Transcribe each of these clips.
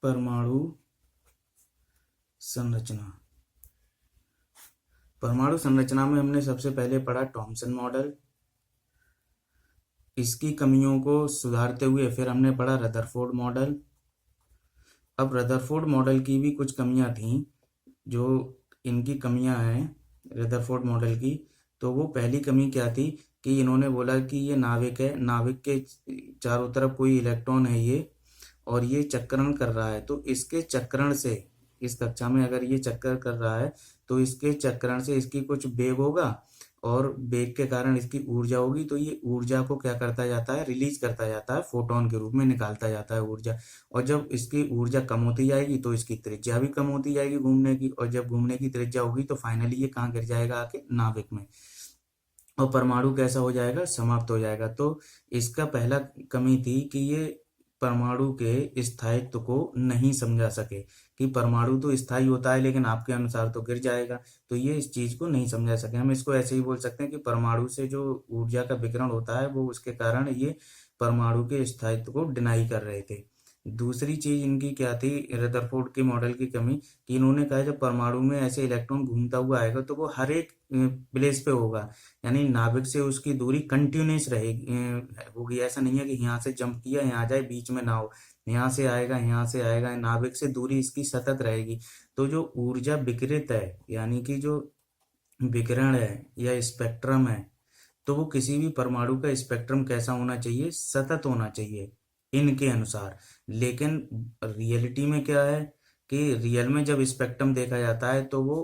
परमाणु संरचना। परमाणु संरचना में हमने सबसे पहले पढ़ा थॉमसन मॉडल। इसकी कमियों को सुधारते हुए फिर हमने पढ़ा रदरफोर्ड मॉडल। अब रदरफोर्ड मॉडल की भी कुछ कमियां थीं, जो इनकी कमियां हैं रदरफोर्ड मॉडल की। तो वो पहली कमी क्या थी कि इन्होंने बोला कि ये नाविक है, नाविक के चारों तरफ कोई इलेक्ट्रॉन है ये, और ये चक्रण कर रहा है। तो इसके चक्रण से, इस कक्षा में अगर ये चक्कर कर रहा है तो इसके चक्रण से इसकी कुछ वेग होगा, और वेग के कारण इसकी ऊर्जा होगी। तो ये ऊर्जा को क्या करता जाता है, रिलीज करता जाता है, फोटोन के रूप में निकालता जाता है ऊर्जा। और जब इसकी ऊर्जा कम होती जाएगी तो इसकी त्रिज्या भी कम होती जाएगी घूमने की, और जब घूमने की त्रिज्या होगी तो फाइनली ये कहाँ गिर जाएगा, आके नाभिक में, और परमाणु कैसा हो जाएगा, समाप्त हो जाएगा। तो इसका पहला कमी थी कि ये परमाणु के स्थायित्व को नहीं समझा सके, कि परमाणु तो स्थायी होता है लेकिन आपके अनुसार तो गिर जाएगा। तो ये इस चीज को नहीं समझा सके। हम इसको ऐसे ही बोल सकते हैं कि परमाणु से जो ऊर्जा का विकिरण होता है वो उसके कारण ये परमाणु के स्थायित्व को डिनाई कर रहे थे। दूसरी चीज इनकी क्या थी, रदरफोर्ड के मॉडल की कमी, कि इन्होंने कहा जब परमाणु में ऐसे इलेक्ट्रॉन घूमता हुआ आएगा तो वो हर एक प्लेस पे होगा, यानी नाभिक से उसकी दूरी कंटिन्यूस रहेगी, होगी। ऐसा नहीं है कि यहाँ से जंप किया यहाँ जाए, बीच में ना हो, यहाँ से आएगा यहाँ से आएगा, नाभिक से दूरी इसकी सतत रहेगी। तो जो ऊर्जा विकिरित है, यानी कि जो विकिरण है या स्पेक्ट्रम है, तो वो किसी भी परमाणु का स्पेक्ट्रम कैसा होना चाहिए, सतत होना चाहिए इनके अनुसार। लेकिन रियलिटी में क्या है कि रियल में जब स्पेक्ट्रम देखा जाता है तो वो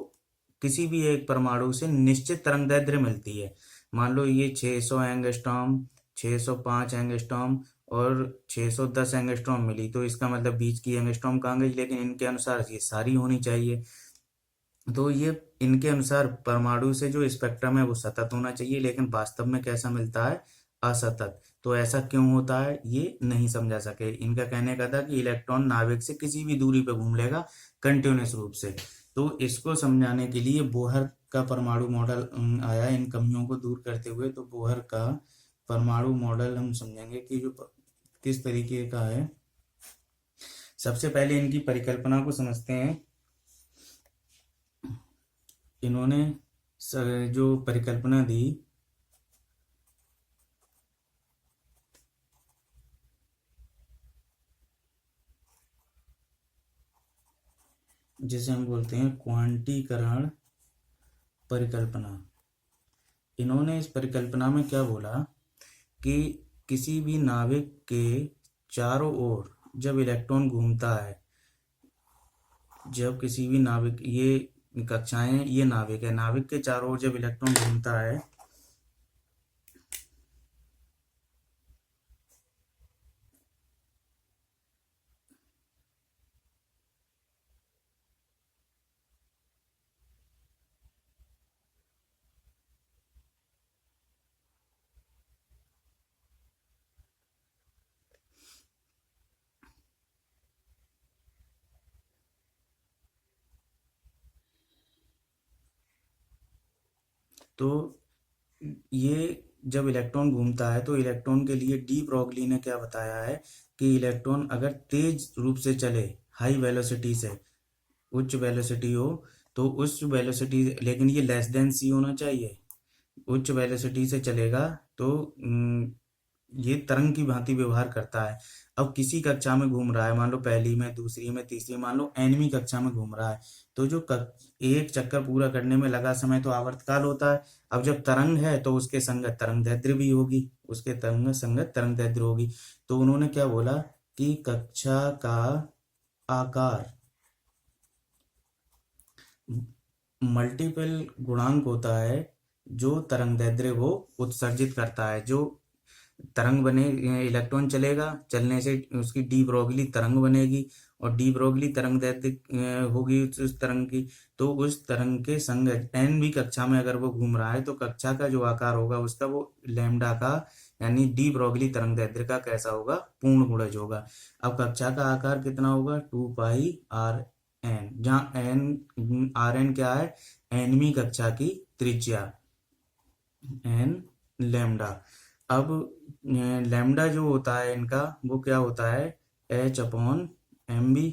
किसी भी एक परमाणु से निश्चित तरंगदैर्घ्य मिलती है। मान लो ये 600 एंगस्ट्रॉम, 605 एंगस्ट्रॉम और 610 एंगस्ट्रॉम मिली, तो इसका मतलब बीच की एंगस्ट्रॉम कहाँ गई, लेकिन इनके अनुसार ये सारी होनी चाहिए। तो ये इनके अनुसार परमाणु से जो स्पेक्ट्रम है वो सतत होना चाहिए, लेकिन वास्तव में कैसा मिलता है, असतत। तो ऐसा क्यों होता है ये नहीं समझा सके। इनका कहने का था कि इलेक्ट्रॉन नाभिक से किसी भी दूरी पे घूम लेगा कंटिन्यूस रूप से। तो इसको समझाने के लिए बोहर का परमाणु मॉडल आया इन कमियों को दूर करते हुए। तो बोहर का परमाणु मॉडल हम समझेंगे कि जो किस तरीके का है। सबसे पहले इनकी परिकल्पना को समझते हैं। इन्होंने जो परिकल्पना दी, जिसे हम बोलते हैं क्वांटीकरण परिकल्पना। इन्होंने इस परिकल्पना में क्या बोला कि किसी भी नाभिक के चारों ओर जब इलेक्ट्रॉन घूमता है, जब किसी भी नाभिक, ये कक्षाएं, ये नाभिक है, नाभिक के चारों ओर जब इलेक्ट्रॉन घूमता है तो ये जब इलेक्ट्रॉन घूमता है तो इलेक्ट्रॉन के लिए डी ब्रोगली ने क्या बताया है कि इलेक्ट्रॉन अगर तेज रूप से चले, हाई वेलोसिटी से, उच्च वेलोसिटी हो, तो उस वेलोसिटी, लेकिन ये लेस देन सी होना चाहिए, उच्च वेलोसिटी से चलेगा तो ये तरंग की भांति व्यवहार करता है। अब किसी कक्षा में घूम रहा है, मान लो पहली में, दूसरी में, तीसरी, मान लो एनवीं कक्षा में घूम रहा है, तो जो एक चक्कर पूरा करने में लगा समय तो आवर्तकाल होता है। अब जब तरंग है तो उसके संगत तरंगदैर्घ्य भी होगी, उसके तरंग संगत तरंगदैर्घ्य होगी। तो उन्होंने क्या बोला कि कक्षा का आकार मल्टीपल गुणांक होता है जो तरंगदैर्घ्य वो उत्सर्जित करता है। जो तरंग बने, इलेक्ट्रॉन चलेगा, चलने से उसकी डी ब्रोगली तरंग बनेगी, और डी ब्रोगली तरंग दैर्ध्य होगी उस तरंग की। तो उस तरंग के संग एन भी कक्षा में अगर वो घूम रहा है तो कक्षा का जो आकार होगा उसका वो लैम्डा का, यानी डी ब्रोगली तरंग दैर्ध्य का कैसा होगा, पूर्ण गुणज होगा। अब कक्षा का आकार कितना होगा, 2πr n, जहाँ एन, आर एन क्या है, एनवीं कक्षा की त्रिज्या, एन लैम्डा। अब लैम्डा जो होता है इनका वो क्या होता है, h/mv,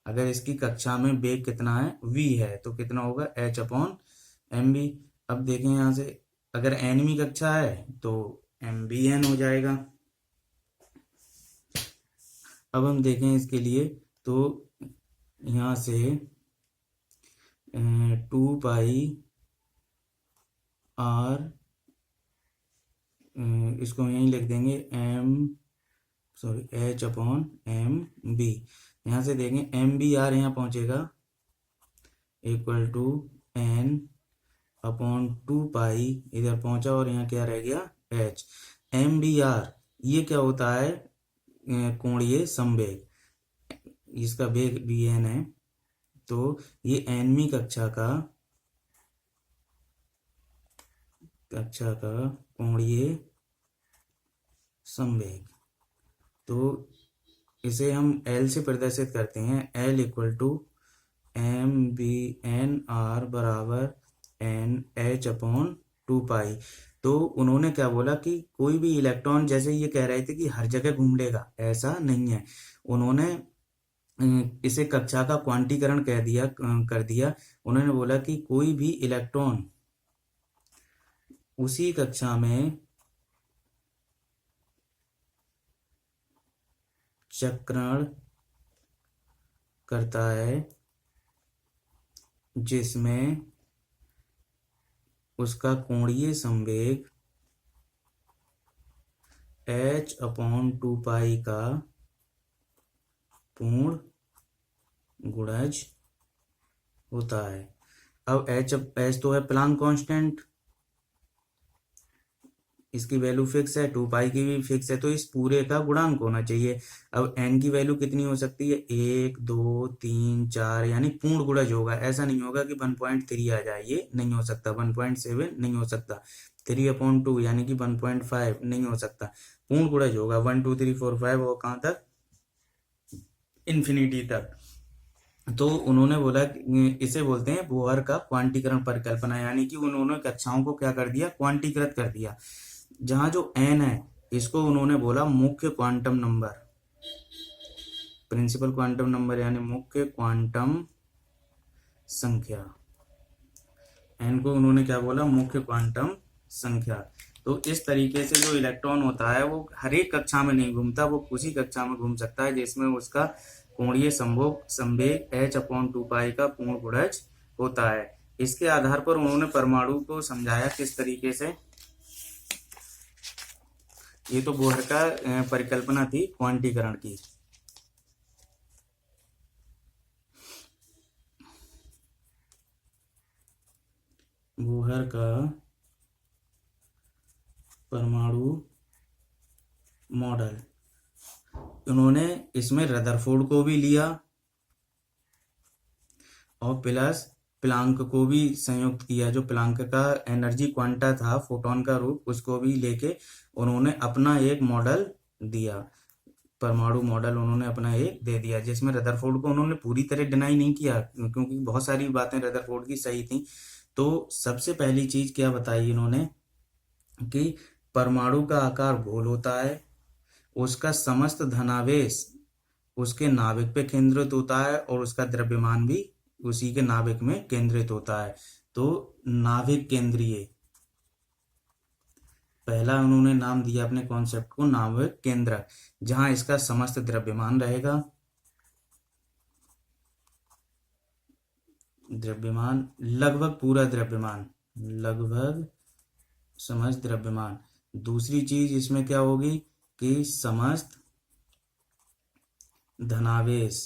अगर इसकी कक्षा में वेग कितना है, v है, तो कितना होगा, h/mv। अब देखें यहाँ से, अगर nवीं कक्षा है तो mvn हो जाएगा। अब हम देखें इसके लिए, तो यहाँ से 2 r, इसको यहीं लिख देंगे h/mv। यहाँ से देखें mvr यहाँ पहुँचेगा इक्वल टू n/2 इधर पहुँचा, और यहाँ क्या रह गया, h। mvr ये क्या होता है, कोणीय संवेग, इसका वेग vn है, तो ये nवीं कक्षा का कोणीय संवेग। तो इसे हम L से प्रदर्शित करते हैं, L इक्वल टू mvnr बराबर nh/2। तो उन्होंने क्या बोला कि कोई भी इलेक्ट्रॉन, जैसे ये कह रहे थे कि हर जगह घूम लेगा, ऐसा नहीं है। उन्होंने इसे कक्षा का क्वांटीकरण कर दिया। उन्होंने बोला कि कोई भी इलेक्ट्रॉन उसी कक्षा में चक्रण करता है जिसमें उसका कोणीय संवेग h/2 का पूर्ण गुणज होता है। अब h तो है प्लांक कांस्टेंट, इसकी वैल्यू फिक्स है, 2 की भी फिक्स है, तो इस पूरे का गुणांक होना चाहिए। अब n की वैल्यू कितनी हो सकती है, 1 2 3 4, यानी पूर्ण गुणज होगा। ऐसा नहीं होगा कि 1.3 आ जाए, ये नहीं हो सकता। 1.7 नहीं हो सकता। 3/2 यानी कि 1.5 नहीं हो सकता। पूर्ण गुणज होगा 1 2 3 4 5, और कहाँ तक, इन्फिनिटी तक। तो उन्होंने बोला, इसे बोलते हैं बोहर का क्वांटीकरण परिकल्पना, यानी कि उन्होंने कक्षाओं को क्या कर दिया, क्वांटीकृत कर दिया। जहां जो n है, इसको उन्होंने बोला मुख्य quantum number, principal quantum number, यानी मुख्य क्वांटम संख्या। n को उन्होंने क्या बोला, मुख्य क्वांटम संख्या। तो इस तरीके से जो इलेक्ट्रॉन होता है वो हर एक कक्षा में नहीं घूमता, वो उसी कक्षा में घूम सकता है जिसमें उसका कोणीय संवेग h/2 का पूर्ण गुणज होता है। इसके आधार पर उन्होंने परमाणु को समझाया किस तरीके से। ये तो बोहर का परिकल्पना थी क्वांटीकरण की। बोहर का परमाणु मॉडल, उन्होंने इसमें रदरफोर्ड को भी लिया और प्लस प्लांक को भी संयुक्त किया। जो प्लांक का एनर्जी क्वांटा था, फोटोन का रूप, उसको भी लेके उन्होंने अपना एक मॉडल दिया, परमाणु मॉडल उन्होंने अपना एक दे दिया, जिसमें रदरफोर्ड को उन्होंने पूरी तरह डिनाई नहीं किया, क्योंकि बहुत सारी बातें रदरफोर्ड की सही थी। तो सबसे पहली चीज क्या बताई इन्होंने कि परमाणु का आकार गोल होता है, उसका समस्त धनावेश उसके नाभिक पे केंद्रित होता है, और उसका द्रव्यमान भी उसी के नाभिक में केंद्रित होता है। तो नाभिक केंद्रीय, पहला उन्होंने नाम दिया अपने कॉन्सेप्ट को नाभिक केंद्रक, जहां इसका समस्त द्रव्यमान रहेगा, द्रव्यमान लगभग पूरा द्रव्यमान, लगभग समस्त द्रव्यमान। दूसरी चीज इसमें क्या होगी कि समस्त धनावेश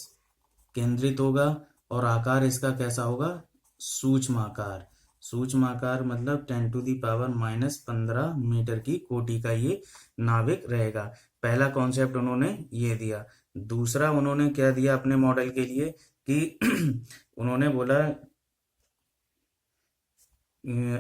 केंद्रित होगा, और आकार इसका कैसा होगा, सूक्ष्म आकार। सूक्ष्म आकार मतलब 10⁻⁻15 मीटर की कोटि का ये नाभिक रहेगा। पहला कॉन्सेप्ट उन्होंने ये दिया। दूसरा उन्होंने क्या दिया अपने मॉडल के लिए कि उन्होंने बोला,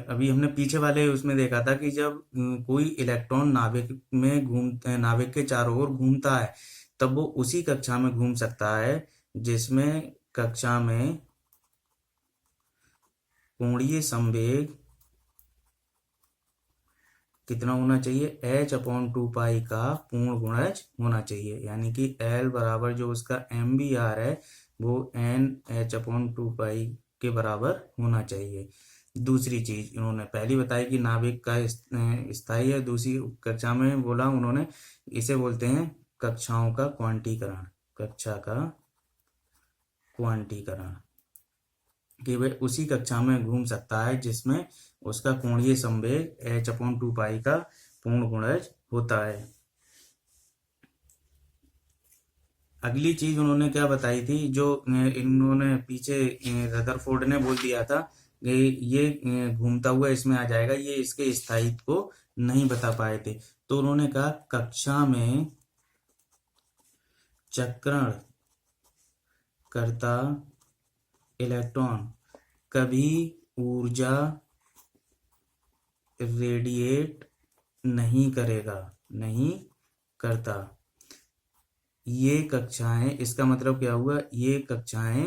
अभी हमने पीछे वाले उसमें देखा था कि जब कोई इलेक्ट्रॉन नाभिक के चारों ओर घूमता है, तब वो उसी कक्षा में घूम सकता है जिसमें कक्षा में कोणीय संवेग कितना होना चाहिए, h/2 का पूर्ण गुणज होना चाहिए, यानी कि L बराबर जो उसका mvr है वो NH/2 पाई के बराबर होना चाहिए। दूसरी चीज इन्होंने पहली बताई कि नाभिक का स्थायी है, दूसरी कक्षा में बोला उन्होंने इसे बोलते हैं कक्षाओं का क्वांटीकरण, कक्षा का क्वांटीकरण, कि वह उसी कक्षा में घूम सकता है जिसमें उसका कोणीय संवेग H/2 पाई का पूर्ण गुणज होता है। अगली चीज उन्होंने क्या बताई थी, जो इन्होंने पीछे रदरफोर्ड ने बोल दिया था कि ये घूमता हुआ इसमें आ जाएगा, ये इसके स्थायित्व को नहीं बता पाए थे। तो उन्होंने कहा कक्षा में चक्रण करता इलेक्ट्रॉन कभी ऊर्जा रेडिएट नहीं करेगा, नहीं करता। ये कक्षाएं, इसका मतलब क्या हुआ, ये कक्षाएं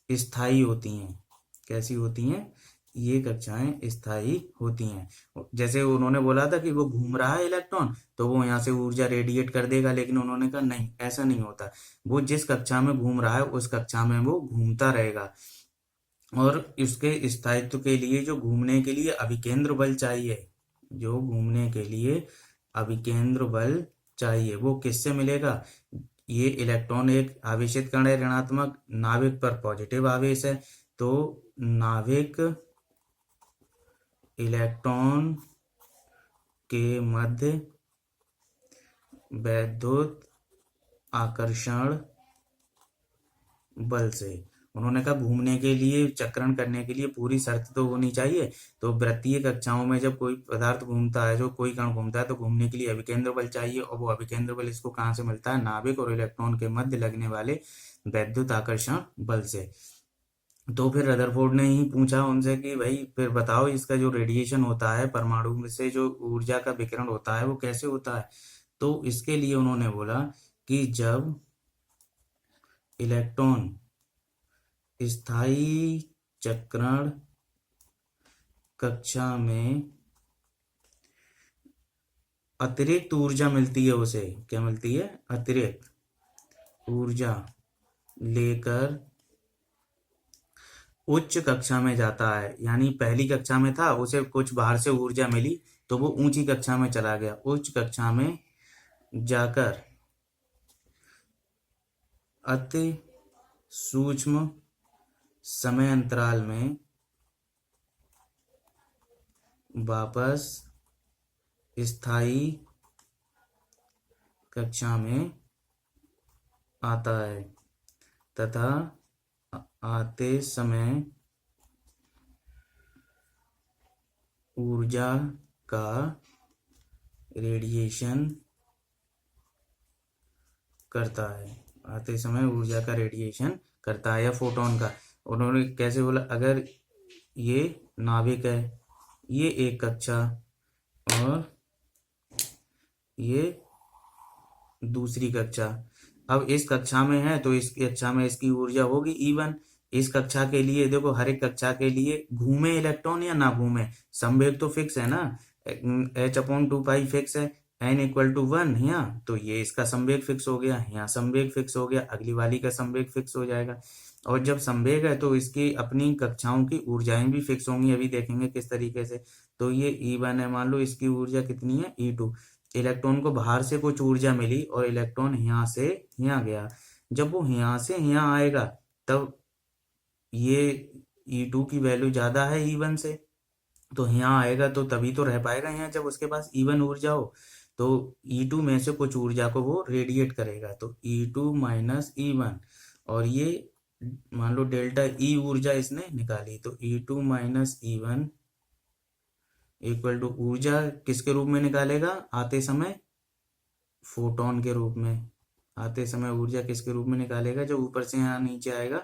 स्थायी होती हैं। कैसी होती हैं? ये कक्षाएं स्थायी होती हैं। जैसे उन्होंने बोला था कि वो घूम रहा है इलेक्ट्रॉन तो वो यहाँ से ऊर्जा रेडिएट कर देगा, लेकिन उन्होंने कहा नहीं, ऐसा नहीं होता। वो जिस कक्षा में घूम रहा है उस कक्षा में वो घूमता रहेगा, और इसके स्थायित्व के लिए जो घूमने के लिए अभिकेंद्र बल चाहिए, जो घूमने के लिए अभिकेंद्र बल चाहिए, वो किससे मिलेगा? ये इलेक्ट्रॉन एक आवेशित कण है ऋणात्मक, नाभिक पर पॉजिटिव आवेश है, तो नाभिक इलेक्ट्रॉन के मध्य वैद्युत आकर्षण बल से। उन्होंने कहा घूमने के लिए, चक्रण करने के लिए पूरी शर्त तो होनी चाहिए। तो वृत्तीय कक्षाओं में जब कोई पदार्थ घूमता है, जो कोई कण घूमता है, तो घूमने के लिए अभिकेंद्र बल चाहिए, और वो अभिकेंद्र बल इसको कहाँ से मिलता है? नाभिक और इलेक्ट्रॉन के मध्य लगने वाले वैद्युत आकर्षण बल से। तो फिर रदरफोर्ड ने ही पूछा उनसे कि भाई फिर बताओ, इसका जो रेडिएशन होता है, परमाणु में से जो ऊर्जा का विकिरण होता है वो कैसे होता है? तो इसके लिए उन्होंने बोला कि जब इलेक्ट्रॉन स्थायी चक्रण कक्षा में अतिरिक्त ऊर्जा मिलती है, उसे क्या मिलती है? अतिरिक्त ऊर्जा लेकर उच्च कक्षा में जाता है, यानी पहली कक्षा में था, उसे कुछ बाहर से ऊर्जा मिली तो वो ऊंची कक्षा में चला गया, उच्च कक्षा में जाकर अति सूक्ष्म समय अंतराल में वापस स्थायी कक्षा में आता है, तथा आते समय ऊर्जा का रेडिएशन करता है, आते समय ऊर्जा का रेडिएशन करता है, या फोटोन का। उन्होंने कैसे बोला? अगर ये नाभिक है, ये एक कक्षा और ये दूसरी कक्षा, अब इस कक्षा में है तो इस कक्षा में इसकी ऊर्जा होगी E1। इस कक्षा के लिए देखो, हर एक कक्षा के लिए घूमे इलेक्ट्रॉन या ना घूमे, संवेग तो फिक्स है ना, H/2 पाई फिक्स है, n=1 यहाँ, तो ये इसका संवेग फिक्स हो गया, यहाँ संवेग फिक्स हो गया, अगली वाली का संवेग फिक्स हो जाएगा। और जब संवेग है तो इसकी अपनी कक्षाओं की ऊर्जाएं भी फिक्स होंगी, अभी देखेंगे किस तरीके से। तो ये E1 है, मान लो इसकी ऊर्जा कितनी है? E2। इलेक्ट्रॉन को बाहर से कुछ ऊर्जा मिली और इलेक्ट्रॉन यहाँ से यहाँ गया, जब वो यहाँ से यहाँ आएगा तब ये E2 की वैल्यू ज्यादा है E1 से, तो यहाँ आएगा तो तभी तो रह पाएगा यहाँ, जब उसके पास E1 ऊर्जा हो। तो E2 में से कुछ ऊर्जा को वो रेडिएट करेगा, तो E2 माइनस E1, और ये मान लो डेल्टा E ऊर्जा इसने निकाली, तो E2 minus E1 equal to ऊर्जा किसके रूप में निकालेगा? आते समय फोटोन के रूप में। आते समय ऊर्जा किसके रूप में निकालेगा? जो ऊपर से यहाँ नीचे आएगा,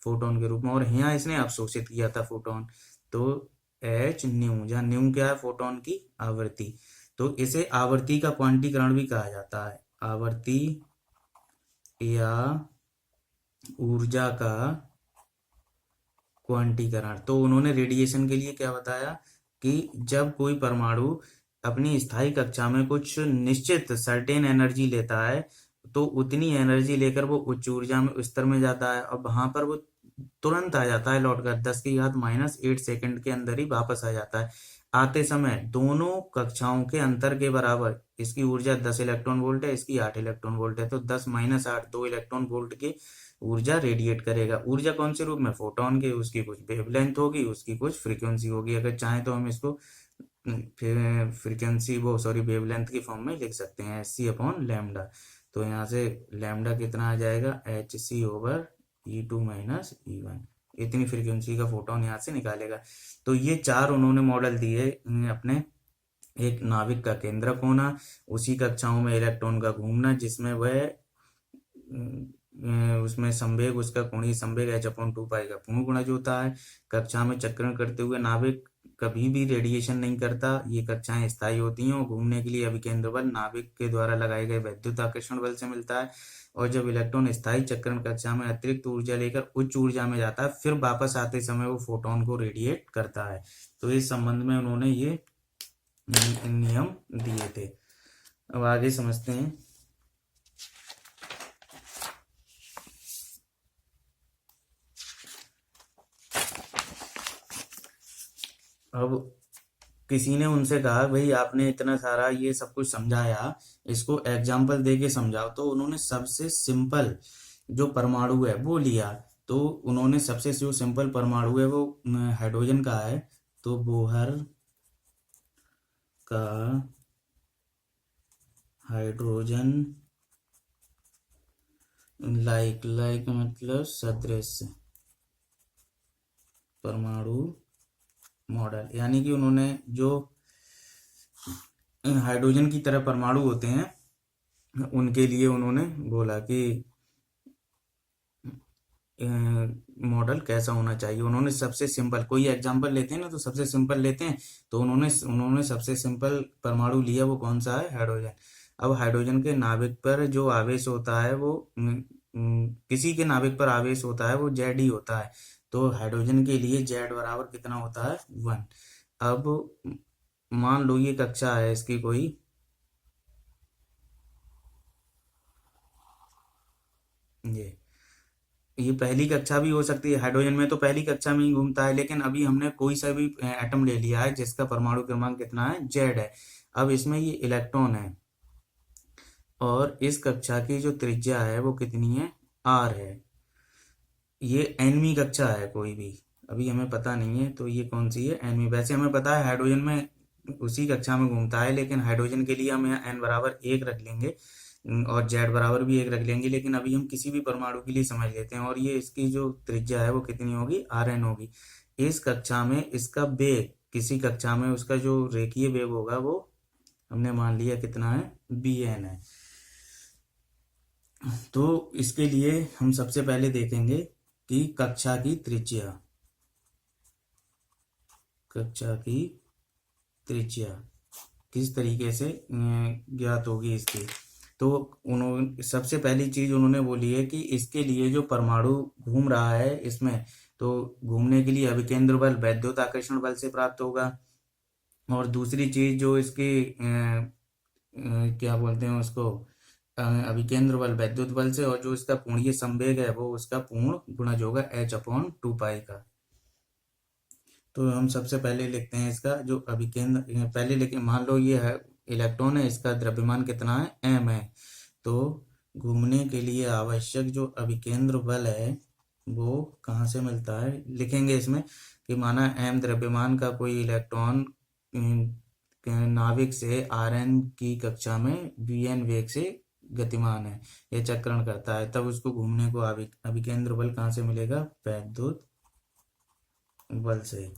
फोटोन के रूप में, और यहाँ इसने अवशोषित किया था फोटोन, तो h न्यू, जहाँ न्यू क्या है? फोटोन की आवृत्ति। तो इसे आवर्ती का क्वांटीकरण भी कहा जाता है, आवर्ती या ऊर्जा का क्वांटीकरण। तो उन्होंने रेडिएशन के लिए क्या बताया कि जब कोई परमाणु अपनी स्थायी कक्षा में कुछ निश्चित सर्टेन एनर्जी लेता है, तो उतनी एनर्जी लेकर वो उच्च ऊर्जा में स्तर में जाता है और वहां पर वो तुरंत आ जाता है लौटकर 10⁻⁸ सेकंड के अंदर ही वापस आ जाता है। आते समय दोनों कक्षाओं के अंतर के बराबर इसकी ऊर्जा 10 इलेक्ट्रॉन वोल्ट है, इसकी 8 इलेक्ट्रॉन वोल्ट है, तो 10⁻8 2 इलेक्ट्रॉन वोल्ट की ऊर्जा रेडिएट करेगा। ऊर्जा कौन से रूप में? फोटोन की, उसकी कुछ वेवलेंथ होगी, उसकी कुछ फ्रीक्वेंसी होगी। अगर चाहें तो हम इसको फिर फ्रीक्वेंसी वो सॉरी वेवलेंथ की फॉर्म में लिख सकते हैं hc/λ। तो यहाँ से लैम्डा कितना आ जाएगा? hc/E2 - E1। इतनी फ्रीक्वेंसी का फोटोन यहाँ से निकालेगा। तो ये चार उन्होंने मॉडल दिए अपने। एक नाभिक का केंद्रक होना, उसी कक्षाओं में इलेक्ट्रॉन का घूमना जिसमें वह उसमें संवेग, उसका कोणीय संवेग h/2 पाई का पूर्ण गुणज होता है। कक्षा में चक्रण करते हुए नाभिक कभी भी रेडिएशन नहीं करता। ये कक्षाएं स्थायी होती हैं और घूमने के लिए अभिकेंद्र बल नाभिक के द्वारा लगाए गए वैद्युत आकर्षण बल से मिलता है। और जब इलेक्ट्रॉन स्थायी चक्रण कक्षा में अतिरिक्त ऊर्जा लेकर उच्च ऊर्जा में जाता है, फिर वापस आते समय वो फोटोन को रेडिएट करता है। तो इस संबंध में उन्होंने ये नियम दिए थे। अब आगे समझते हैं। अब किसी ने उनसे कहा, भाई आपने इतना सारा ये सब कुछ समझाया, इसको एग्जाम्पल दे के समझाओ। तो उन्होंने सबसे सिंपल जो परमाणु है वो लिया। तो उन्होंने सबसे जो सिंपल परमाणु है वो हाइड्रोजन का है। तो बोहर का हाइड्रोजन लाइक मतलब सदृश परमाणु मॉडल, यानी कि उन्होंने जो हाइड्रोजन की तरह परमाणु होते हैं उनके लिए उन्होंने बोला कि मॉडल कैसा होना चाहिए। उन्होंने सबसे सिंपल, कोई एग्जांपल लेते हैं ना तो सबसे सिंपल लेते हैं, तो उन्होंने सबसे सिंपल परमाणु लिया। वो कौन सा है? हाइड्रोजन। अब हाइड्रोजन के नाभिक पर जो आवेश होता है वो किसी के नाभिक पर आवेश होता है वो जेड ही होता है। तो हाइड्रोजन के लिए जेड बराबर कितना होता है? 1। अब मान लो ये कक्षा है इसकी कोई, ये पहली कक्षा भी हो सकती है। हाइड्रोजन में तो पहली कक्षा में ही घूमता है, लेकिन अभी हमने कोई सा भी एटम ले लिया है जिसका परमाणु क्रमांक कितना है? जेड है। अब इसमें ये इलेक्ट्रॉन है और इस कक्षा की जो त्रिज्या है वो कितनी है? आर है। ये एनवी कक्षा है कोई भी, अभी हमें पता नहीं है। तो ये कौन सी है? एनवी। वैसे हमें पता है हाइड्रोजन में उसी कक्षा में घूमता है, लेकिन हाइड्रोजन के लिए हम यहाँ एन बराबर 1 रख लेंगे और जेड बराबर भी 1 रख लेंगे। लेकिन अभी हम किसी भी परमाणु के लिए समझ लेते हैं। और ये इसकी जो त्रिज्या है वो कितनी होगी? आर एन होगी। इस कक्षा में इसका वेग, किसी कक्षा में उसका जो रेखीय वेग होगा वो हमने मान लिया कितना है? बी एन है। तो इसके लिए हम सबसे पहले देखेंगे कि कक्षा की त्रिज्या किस तरीके से ज्ञात होगी इसकी। तो उन्होंने सबसे पहली चीज उन्होंने बोली है कि इसके लिए जो परमाणु घूम रहा है इसमें, तो घूमने के लिए अभिकेंद्र बल वैद्युत आकर्षण बल से प्राप्त होगा। और दूसरी चीज जो इसकी क्या बोलते हैं उसको, अभिकेंद्र बल वैद्युत बल से, और जो इसका कोणीय संवेग है वो उसका पूर्ण गुणज होगा h/2 पाई का। तो हम सबसे पहले लिखते हैं इसका जो अभिकेंद्र, पहले लिखे, मान लो ये है इलेक्ट्रॉन है, इसका द्रव्यमान कितना है? m है। तो घूमने के लिए आवश्यक जो अभिकेंद्र बल है वो कहाँ से मिलता है? लिखेंगे इसमें कि माना m द्रव्यमान का कोई इलेक्ट्रॉन नाभिक से Rn की कक्षा में Vn वेग से गतिमान है, यह चक्रण करता है, तब उसको घूमने को अभिकेंद्र बल कहाँ से मिलेगा? वैद्युत बल से।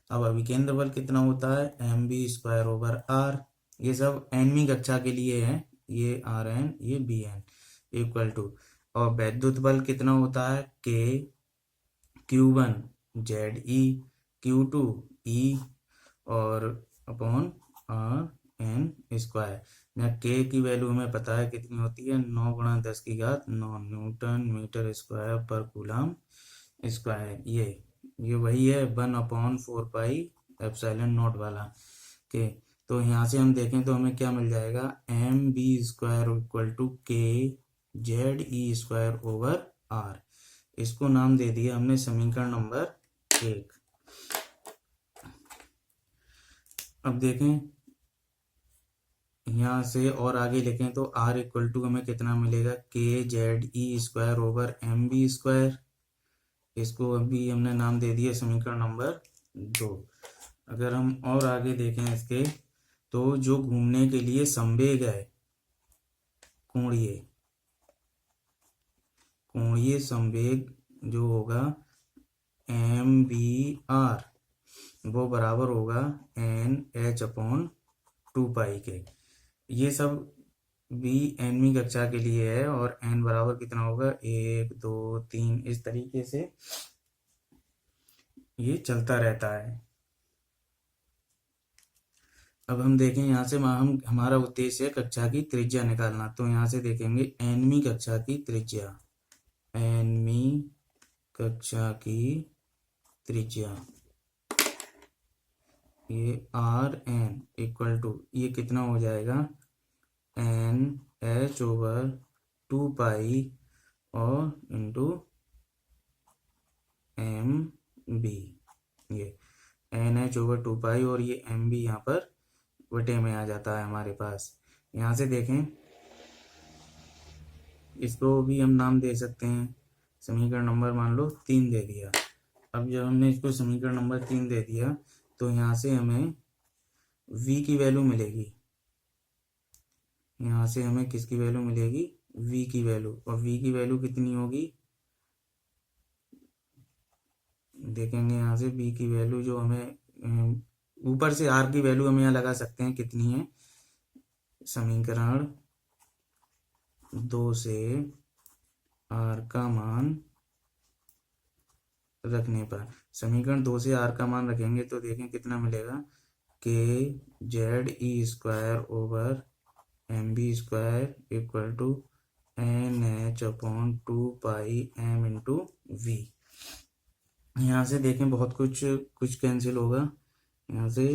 अब अभिकेंद्र बल कितना होता है? mv²/r। ये सब nवीं कक्षा के लिए है, ये Rn ये Bn इक्वल टू, और वैद्युत बल कितना होता है? k q1 ze q2 e और अपॉन Rn²। यहाँ k की वैल्यू हमें पता है कितनी होती है? 9 × 10⁹ न्यूटन मीटर स्क्वायर पर कूलम स्क्वायर। ये वही है 1/4 पाई एप्सिलॉन नॉट वाला के। तो यहाँ से हम देखें तो हमें क्या मिल जाएगा? mv² = k ZE² over are. इसको नाम दे दिया हमने समीकरण नंबर 1। अब देखें यहाँ से और आगे लिखें तो R इक्वल टू हमें कितना मिलेगा, KZE² ओवर MB²। इसको अभी हमने नाम दे दिया समीकरण नंबर 2। अगर हम और आगे देखें इसके, तो जो घूमने के लिए संवेग है कोणीय संवेग जो होगा MBR, वो बराबर होगा NH/2π के। ये सब भी nवीं कक्षा के लिए है और n बराबर कितना होगा 1 2 3, इस तरीके से ये चलता रहता है। अब हम देखें यहाँ से हमारा उद्देश्य है कक्षा की त्रिज्या निकालना। तो यहाँ से देखेंगे nवीं कक्षा की त्रिज्या, nवीं कक्षा की त्रिज्या ये Rn इक्वल टू ये कितना हो जाएगा NH/2π और इंटू MB। ये NH/2π और ये MB यहाँ पर बटे में आ जाता है हमारे पास। यहाँ से देखें इसको भी हम नाम दे सकते हैं, समीकरण नंबर मान लो 3 दे दिया। अब जब हमने इसको समीकरण नंबर 3 दे दिया तो यहाँ से हमें v की वैल्यू मिलेगी। यहाँ से हमें किसकी वैल्यू मिलेगी, v की वैल्यू। और v की वैल्यू कितनी होगी, देखेंगे यहाँ से v की वैल्यू जो हमें ऊपर से r की वैल्यू हम यहाँ लगा सकते हैं कितनी है, समीकरण 2 से r का मान रखने पर, समीकरण 2 से r का मान रखेंगे तो देखें कितना मिलेगा, KZE² over MB² equal to NH/2πm into v। यहाँ से देखें बहुत कुछ कैंसिल होगा। यहाँ से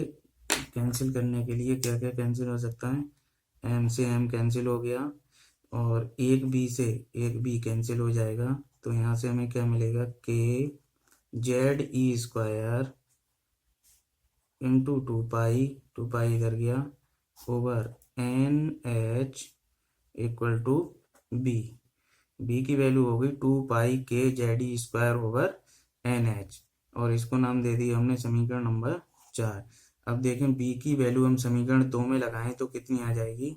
कैंसिल करने के लिए क्या क्या कैंसिल हो सकता है, m से m कैंसिल हो गया और एक b से एक b कैंसिल हो जाएगा। तो यहाँ से हमें क्या मिलेगा, KZE² इंटू 2π इधर गया over NH equal to b की वैल्यू होगी 2π KZE² ओवर NH और इसको नाम दे दिया हमने समीकरण नंबर 4। अब देखें b की वैल्यू हम समीकरण 2 में लगाएं तो कितनी आ जाएगी,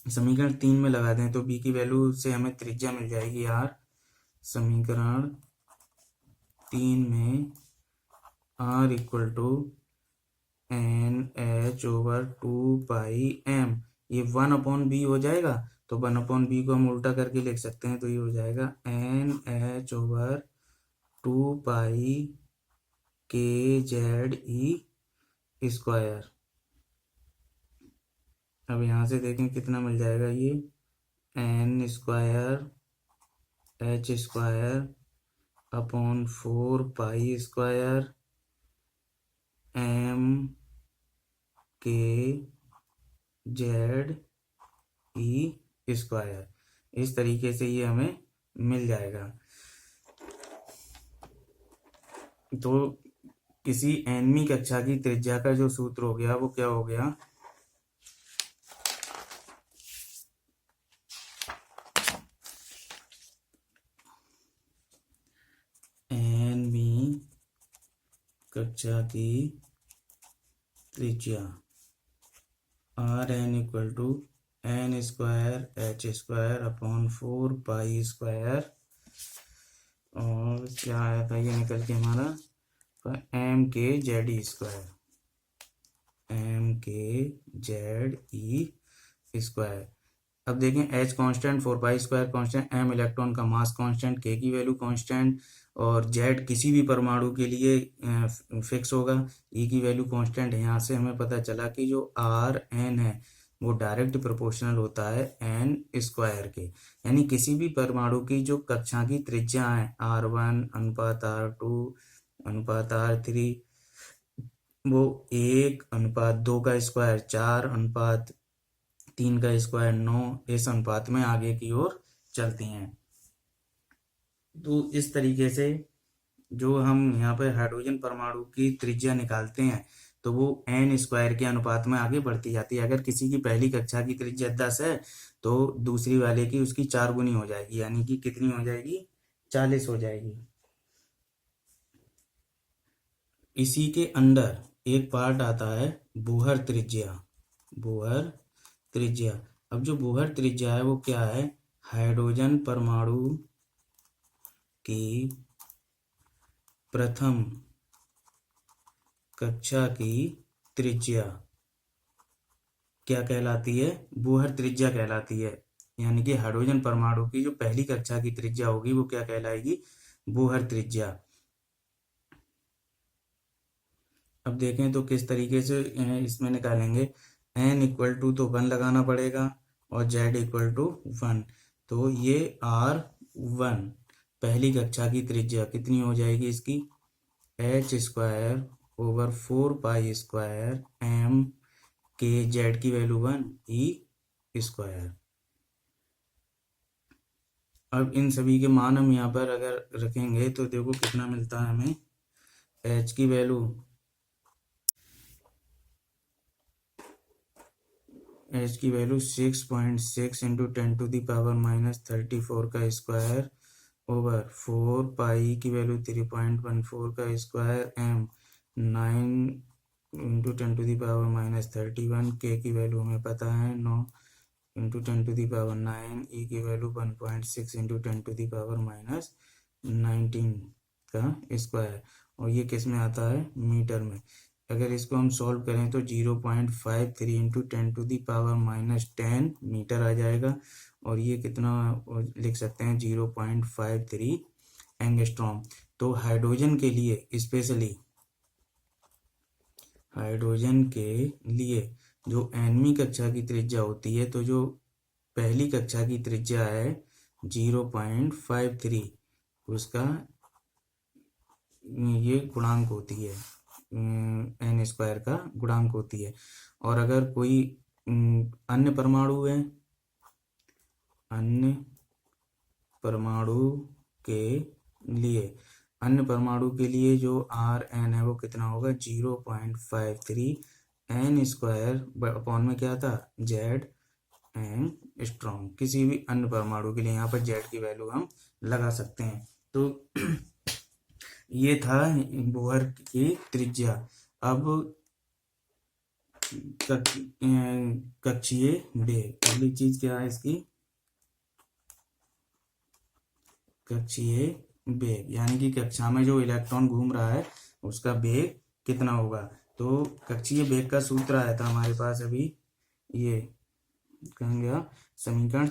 समीकरण 3 में लगा दें तो b की वैल्यू से हमें त्रिज्या मिल जाएगी r। समीकरण 3 में r इक्वल टू NH/2πm, ये 1/b हो जाएगा। तो 1/b को हम उल्टा करके लिख सकते हैं तो ये हो जाएगा NH/2π KZE²। अब यहाँ से देखें कितना मिल जाएगा, ये n² h²/4π² MKZE²। इस तरीके से ये हमें मिल जाएगा। तो किसी nवीं कक्षा की त्रिज्या का जो सूत्र हो गया वो क्या हो गया, nवीं कक्षा की त्रिज्या Rn equal to n² h²/4π² और क्या आया था ये निकल के हमारा MKZE²। अब देखें h constant, 4π² constant, m electron का मास कांस्टेंट, k की वैल्यू कांस्टेंट और z किसी भी परमाणु के लिए फिक्स होगा, e की वैल्यू कांस्टेंट है। यहाँ से हमें पता चला कि जो Rn है वो डायरेक्ट प्रोपोर्शनल होता है n² के, यानी किसी भी परमाणु की जो कक्षा की त्रिज्या है R1 अनुपात R2 अनुपात R3 वो 1 अनुपात 2 का स्क्वायर 4 अनुपात 3 का स्क्वायर 9 इस अनुपात में आगे की ओर चलती हैं। तो इस तरीके से जो हम यहाँ पर हाइड्रोजन परमाणु की त्रिज्या निकालते हैं तो वो n स्क्वायर के अनुपात में आगे बढ़ती जाती है। अगर किसी की पहली कक्षा की त्रिज्या 10 है तो दूसरी वाले की उसकी 4 गुनी हो जाएगी, यानी कि कितनी हो जाएगी, 40 हो जाएगी। इसी के अंदर एक पार्ट आता है बोहर त्रिज्या। बोहर त्रिज्या, अब जो बोहर त्रिज्या है वो क्या है, हाइड्रोजन परमाणु की प्रथम कक्षा की त्रिज्या क्या कहलाती है, बोहर त्रिज्या कहलाती है। यानी कि हाइड्रोजन परमाणु की जो पहली कक्षा की त्रिज्या होगी वो क्या कहलाएगी, बोहर त्रिज्या। अब देखें तो किस तरीके से इसमें निकालेंगे। n इक्वल टू तो 1 लगाना पड़ेगा और z इक्वल टू 1, तो ये r1 पहली कक्षा की त्रिज्या कितनी हो जाएगी इसकी, h square over 4 pi square m के z की वैल्यू 1 e स्क्वायर। अब इन सभी के मान हम यहाँ पर अगर रखेंगे तो देखो कितना मिलता है हमें, h की वैल्यू 6.6 इंटू 10⁻⁻34 का स्क्वायर ओवर 4 पाई की वैल्यू 3.14 का स्क्वायर m 9 इंटू 10⁻⁻31 के की वैल्यू हमें पता है 9 इंटू 10⁻9 ई की वैल्यू 1.6 इंटू 10⁻19 का स्क्वायर, और ये किस में आता है, मीटर में। अगर इसको हम सॉल्व करें तो 0.53 इंटू 10⁻10 मीटर आ जाएगा, और ये कितना लिख सकते हैं, 0.53 एंगस्ट्रॉम। तो हाइड्रोजन के लिए, स्पेशली हाइड्रोजन के लिए जो nवीं कक्षा की त्रिज्या होती है, तो जो पहली कक्षा की त्रिज्या है 0.53, उसका ये गुणांक होती है, n स्क्वायर का गुणांक होती है। और अगर कोई अन्य परमाणु है, अन्य परमाणु के लिए, अन्य परमाणु के लिए जो Rn है वो कितना होगा, 0.53 n स्क्वायर अपॉन में क्या था, Z एंगस्ट्रॉम। किसी भी अन्य परमाणु के लिए यहाँ पर Z की वैल्यू हम लगा सकते हैं। तो ये था बोहर की त्रिज्या। अब कक्षीय वेग, अगली चीज क्या है इसकी, कक्षीय वेग, यानी कि कक्षा में जो इलेक्ट्रॉन घूम रहा है उसका वेग कितना होगा। तो कक्षीय वेग का सूत्र आया था हमारे पास अभी, ये कहेंगे समीकरण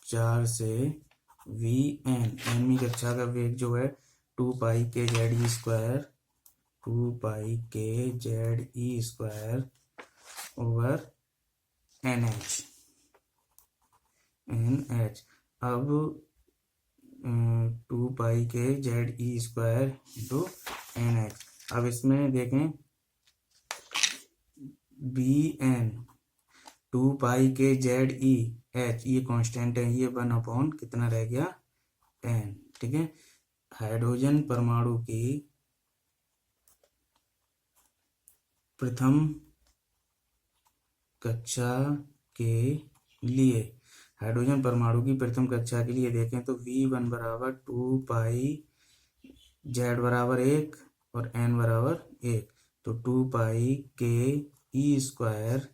4 से nवीं कक्षा का वेग जो है 2 पाई के जेड ई स्क्वायर, 2 पाई के Z E square over NH। अब 2 पाई के Z E square into NH। अब इसमें देखें Bn 2 पाई के जेड ई एच, ये कांस्टेंट है, ये 1 कितना रह गया, n। ठीक है, हाइड्रोजन परमाणु की प्रथम कक्षा के लिए, हाइड्रोजन परमाणु की प्रथम कक्षा के लिए देखें तो V1 बराबर 2 पाई, Z बराबर 1 और N बराबर 1, तो 2 पाई के ई स्क्वायर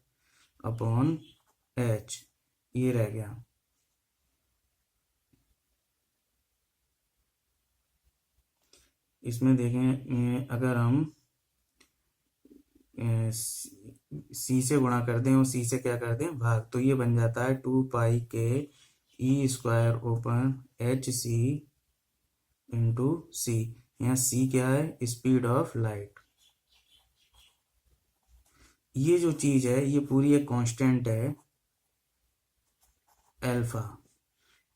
अपॉन H ये रह गया। इसमें देखें अगर हम सी से गुणा कर दें और सी से क्या कर दें, भाग, तो ये बन जाता है 2 पाई के E square open HC into सी। यहाँ सी क्या है, स्पीड ऑफ लाइट। ये जो चीज है ये पूरी एक कांस्टेंट है अल्फा,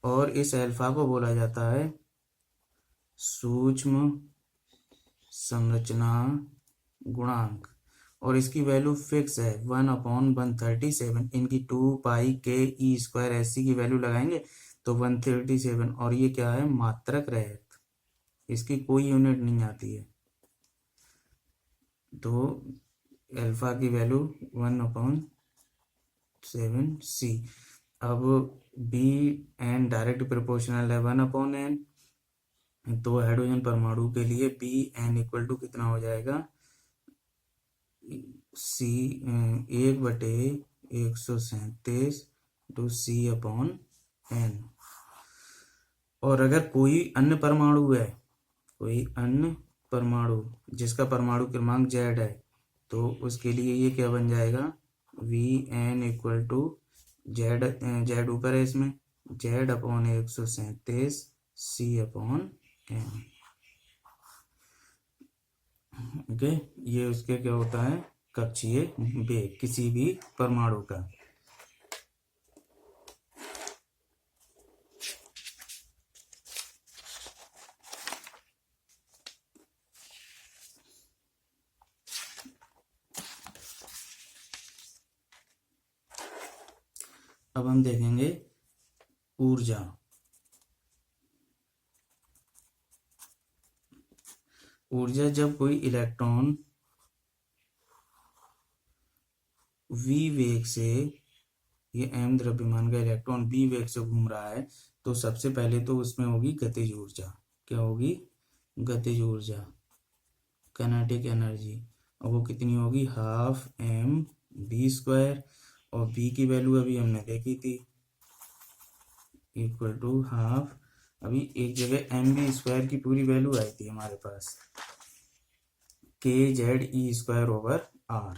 और इस अल्फा को बोला जाता है सूक्ष्म संरचना गुणांक, और इसकी वैल्यू फिक्स है 1/137। इनकी 2π/k² ऐसी की वैल्यू लगाएंगे तो 137, और ये क्या है, मात्रक रहित, इसकी कोई यूनिट नहीं आती है। तो अल्फा की वैल्यू 1/7c। अब बी एन डायरेक्ट प्रोपोर्शनल है 1/n, तो हाइड्रोजन परमाणु के लिए बी एन इक्वल टू कितना हो जाएगा, सी 1/137 टू C/n। और अगर कोई अन्य परमाणु है, कोई अन्य परमाणु जिसका परमाणु क्रमांक Z है, तो उसके लिए ये क्या बन जाएगा, Vn इक्वल टू Z ऊपर है इसमें, Z/137 C/n। ओके, ये उसके क्या होता है, कक्षीय वेग किसी भी परमाणु का। अब हम देखेंगे ऊर्जा। ऊर्जा, जब कोई इलेक्ट्रॉन v वेग से, ये m द्रव्यमान का इलेक्ट्रॉन v वेग से घूम रहा है, तो सबसे पहले तो उसमें होगी गतिज ऊर्जा। क्या होगी, गतिज ऊर्जा, काइनेटिक एनर्जी। और वो कितनी होगी, 12mv², और v की वैल्यू अभी हमने देखी थी, इक्वल टू हाफ, अभी एक जगह mv² की पूरी वैल्यू आई थी हमारे पास, kZe²/r।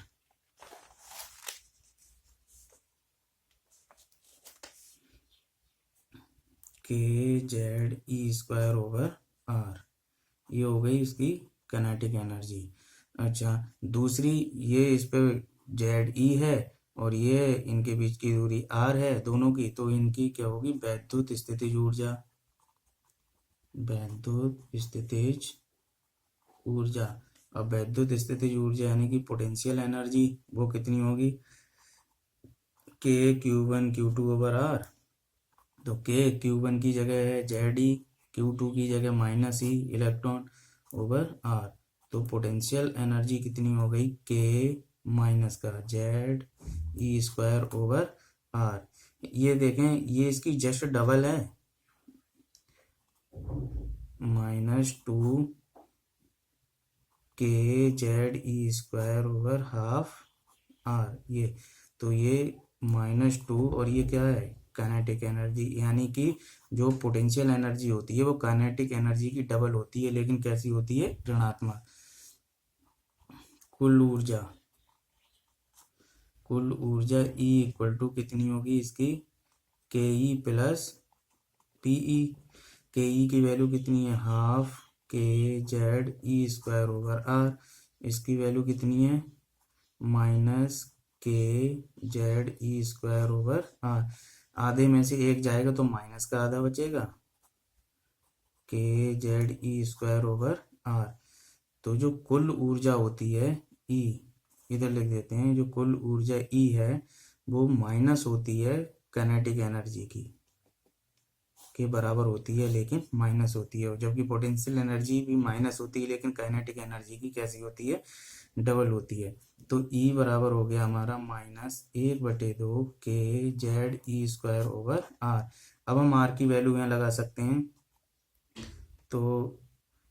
kZe²/r, ये हो गई इसकी काइनेटिक एनर्जी। अच्छा, दूसरी, ये इस पे Ze है और ये इनके बीच की दूरी r है दोनों की, तो इनकी क्या होगी, वैद्युत स्थितिज ऊर्जा। वैद्युत स्थितिज ऊर्जा। अब वैद्युत स्थितिज ऊर्जा यानी कि पोटेंशियल एनर्जी, वो कितनी होगी, K(Q1Q2/r). तो K(Q1) की जगह है Ze, Q2 की जगह -e इलेक्ट्रॉन ओवर r। तो पोटेंशियल एनर्जी कितनी हो गई, K माइनस का Ze²/r। ये देखें, ये इसकी जस्ट डबल है, -2 kZe²/12 r। ये तो ये -2, और ये क्या है, काइनेटिक एनर्जी, यानी कि जो पोटेंशियल एनर्जी होती है वो काइनेटिक एनर्जी की डबल होती है, लेकिन कैसी होती है, ऋणात्मक। कुल ऊर्जा, कुल ऊर्जा E इक्वल टू कितनी होगी इसकी, Ke प्लस Pe। Ke की वैल्यू कितनी है, 12 kZe²/r। इसकी वैल्यू कितनी है, -kZe²/r। आधे में से एक जाएगा तो माइनस का आधा बचेगा, kZe²/r। तो जो कुल ऊर्जा होती है E, इधर लिख देते हैं, जो कुल ऊर्जा E है वो माइनस होती है काइनेटिक एनर्जी की, के बराबर होती है, लेकिन माइनस होती है। जबकि पोटेंशियल एनर्जी भी माइनस होती है, लेकिन काइनेटिक एनर्जी की कैसी होती है, डबल होती है। तो E बराबर हो गया हमारा -1/2 kZe²/r। अब हम r की वैल्यू यहाँ लगा सकते हैं, तो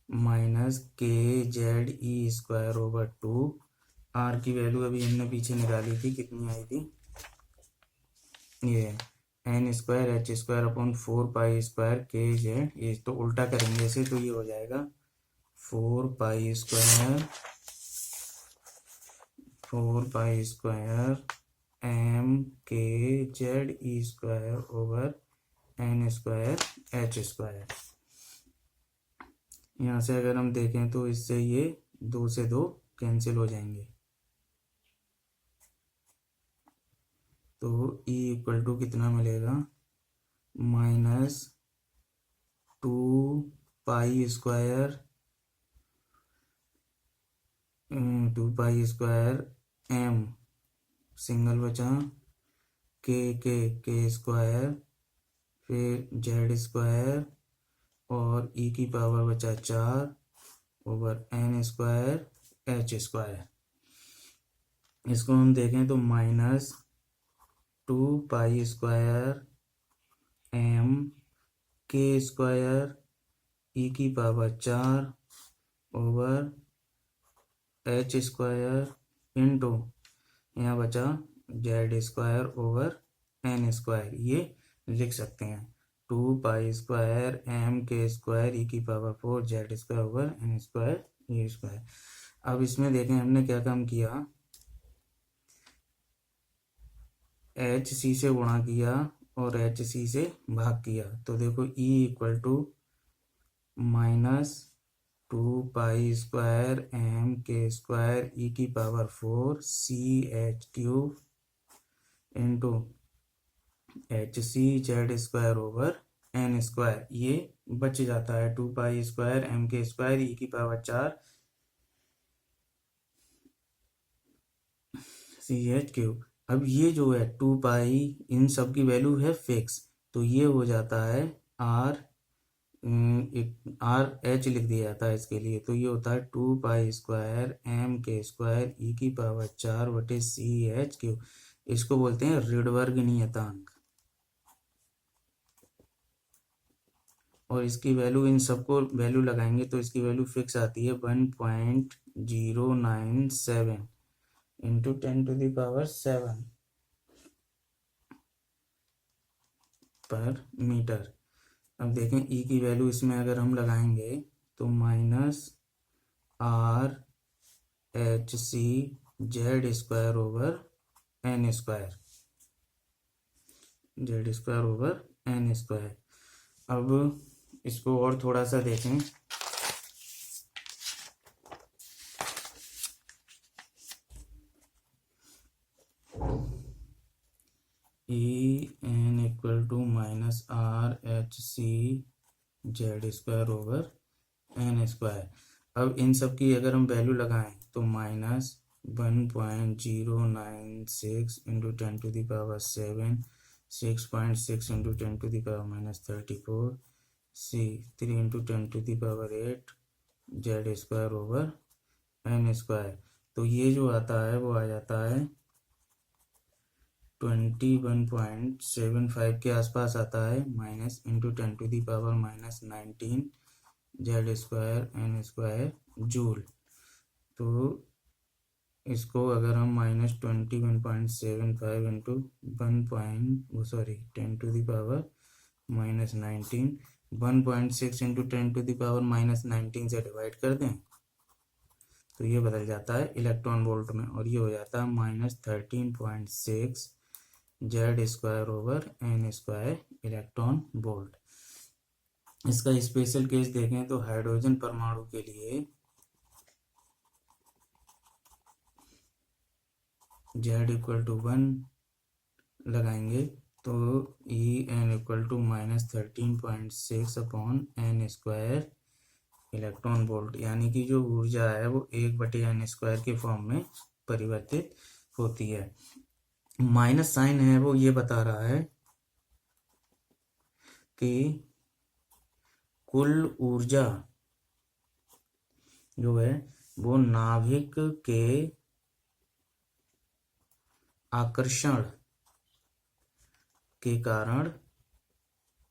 -kZe²/2, r की वैल्यू अभी हमने पीछे निकाली थी, कितनी आई थी, ये n²h²/4π² kz। ये तो उल्टा करेंगे इसे, तो ये हो जाएगा 4π² mkZe²/n²h²। यहाँ से अगर हम देखें तो इससे ये 2 से 2 कैंसिल हो जाएंगे, तो E इक्वल टू कितना मिलेगा, -2π² एम सिंगल बचा, के स्क्वायर, फिर जेड स्क्वायर और ई की पावर बचा 4 over N square H square. इसको हम देखें तो -2 पाई स्क्वायर एम के स्क्वायर ई की power 4 over H square into यहाँ बचा Z square over N square, ये लिख सकते हैं 2 पाई स्क्वायर एम के स्क्वायर ई की power 4 Z square over N square E square. अब इसमें देखें हमने क्या काम किया, एच सी से गुणा किया और एच सी से भाग किया, तो देखो e equal to -2 pi square M के स्क्वायर ई की power 4 c h cube into h c z square over N square, ये बच जाता है 2 पाई स्क्वायर एम के स्क्वायर ई की पावर 4 सी एच क्यूब। अब ये जो है 2 पाई, इन सब की वैल्यू है फिक्स, तो ये हो जाता है आर एच लिख दिया जाता है इसके लिए, तो ये होता है 2 पाई स्क्वायर एम के स्क्वायर ई की पावर 4 बटे सी एच क्यूब। इसको बोलते हैं रिडवर्ग नियतांक, और इसकी वैल्यू, इन सबको वैल्यू लगाएंगे तो इसकी वैल्यू फिक्स आती है 1.097 इंटू 10⁻7 पर मीटर। अब देखें ई की वैल्यू इसमें अगर हम लगाएंगे तो -RHC z square over N square, z square over N square. अब इसको और थोड़ा सा देखें, e n equal to -RHC z square over N square. अब इन सब की अगर हम वैल्यू लगाएं तो -1.096 into 10⁻7, 6.6 into 10⁻−34 c 3 into 10⁻8 z square over N square. तो ये जो आता है वो आ जाता है 21.75 के आसपास आता है, minus into 10⁻−19 z square n square joule. तो इसको अगर हम -21.75 इंटू 1.6 इंटू 10⁻19 से डिवाइड कर दें तो ये बदल जाता है इलेक्ट्रॉन वोल्ट में, और ये हो जाता है -13.6 z square over N square electron volt. इसका स्पेशल केस देखें तो हाइड्रोजन परमाणु के लिए जेड इक्वल टू 1 लगाएंगे तो e n equal to -13.6 upon n square electron volt, यानी कि जो ऊर्जा है वो 1/n स्क्वायर के फॉर्म में परिवर्तित होती है। माइनस साइन है वो ये बता रहा है कि कुल ऊर्जा जो है वो नाभिक के आकर्षण के कारण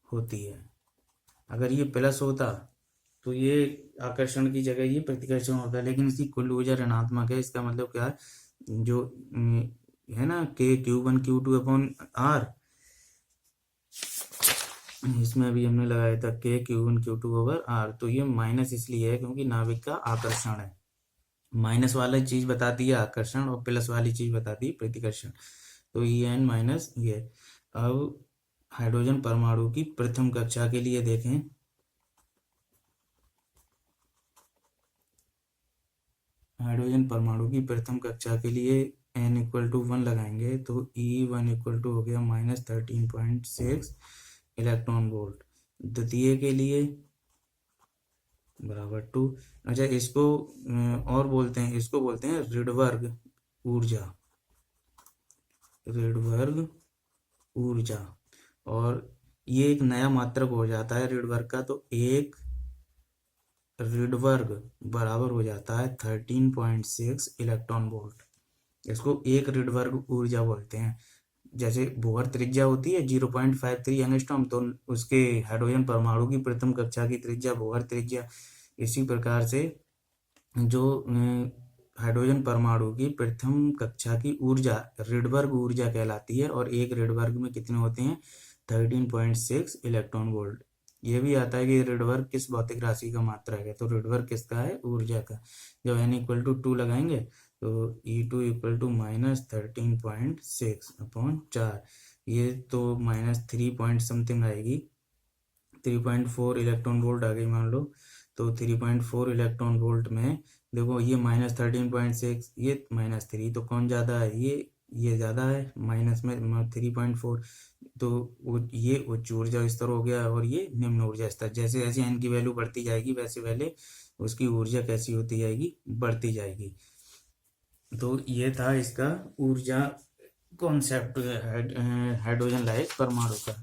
होती है। अगर ये प्लस होता तो ये आकर्षण की जगह ये प्रतिकर्षण होता है, लेकिन इसकी कुल ऊर्जा ऋणात्मक है। इसका मतलब क्या है, जो है ना Q1 Q2 अपॉन आर, इसमें अभी हमने लगाया था Q1 Q2 ओवर आर, तो ये माइनस इसलिए है क्योंकि नाभिक का आकर्षण है। माइनस वाला चीज बताती है आकर्षण और प्लस वाली चीज बताती है प्रतिकर्षण, तो ई एन माइनस ये। अब हाइड्रोजन परमाणु की प्रथम कक्षा के लिए देखें, हाइड्रोजन परमाणु की प्रथम कक्षा के लिए n इक्वल टू 1 लगाएंगे तो E1 इक्वल टू हो गया -13.6 इलेक्ट्रॉन वोल्ट। द्वितीय के लिए बराबर 2। अच्छा, इसको और बोलते हैं, इसको बोलते हैं रिडवर्ग ऊर्जा, रेडबर्ग ऊर्जा। और ये एक नया मात्रक हो जाता है रेडबर्ग का, तो एक रेडबर्ग बराबर हो जाता है 13.6 इलेक्ट्रॉन वोल्ट। इसको एक रेडबर्ग ऊर्जा बोलते हैं। जैसे बोहर त्रिज्या होती है 0.53 एंगस्ट्रॉम, तो उसके हाइड्रोजन परमाणु की प्रथम कक्षा की त्रिज्या बोहर त्रिज्या। इसी प्रकार से जो हाइड्रोजन परमाणु की प्रथम कक्षा की ऊर्जा रेडबर्ग ऊर्जा कहलाती है। और एक रेडबर्ग में कितने होते हैं? 13.6 इलेक्ट्रॉन वोल्ट। ये भी आता है कि रेडबर्ग किस भौतिक राशि का मात्रक है, तो रेडबर्ग किसका है? ऊर्जा का। जब n=2 लगाएंगे तो E2 = -13.6/4। ये तो -3 पॉइंट समथिंग आएगी, 3.4 इलेक्ट्रॉन वोल्ट आ गई मान लो। तो 3.4 इलेक्ट्रॉन वोल्ट में देखो ये -13.6, ये -3, तो कौन ज़्यादा है? ये ज़्यादा है, माइनस में 3.4। तो ये उच्च ऊर्जा स्तर हो गया और ये निम्न ऊर्जा स्तर। जैसे जैसे n की वैल्यू बढ़ती जाएगी वैसे वैसे उसकी ऊर्जा कैसी होती जाएगी? बढ़ती जाएगी। तो ये था इसका ऊर्जा कॉन्सेप्ट हाइड्रोजन लायक परमाणु का।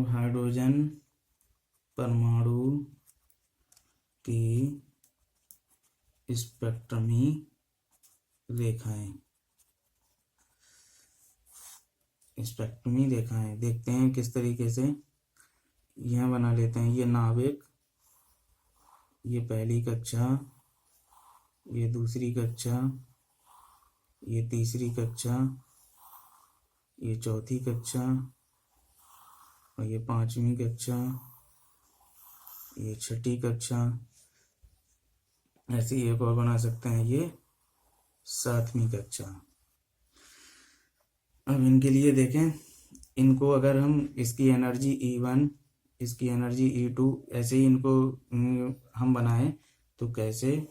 हाइड्रोजन परमाणु की स्पेक्ट्रमी रेखाएं, स्पेक्ट्रमी रेखाएं देखते हैं किस तरीके से। यह बना लेते हैं, ये नाभिक, ये पहली कक्षा, ये दूसरी कक्षा, ये तीसरी कक्षा, ये चौथी कक्षा, और ये पांचवी कक्षा, ये छठी कक्षा। ऐसे ही एक और बना सकते हैं, ये सातवीं कक्षा। अब इनके लिए देखें, इनको अगर हम इसकी एनर्जी E1, इसकी एनर्जी E2, ऐसे ही इनको हम बनाएं तो कैसे?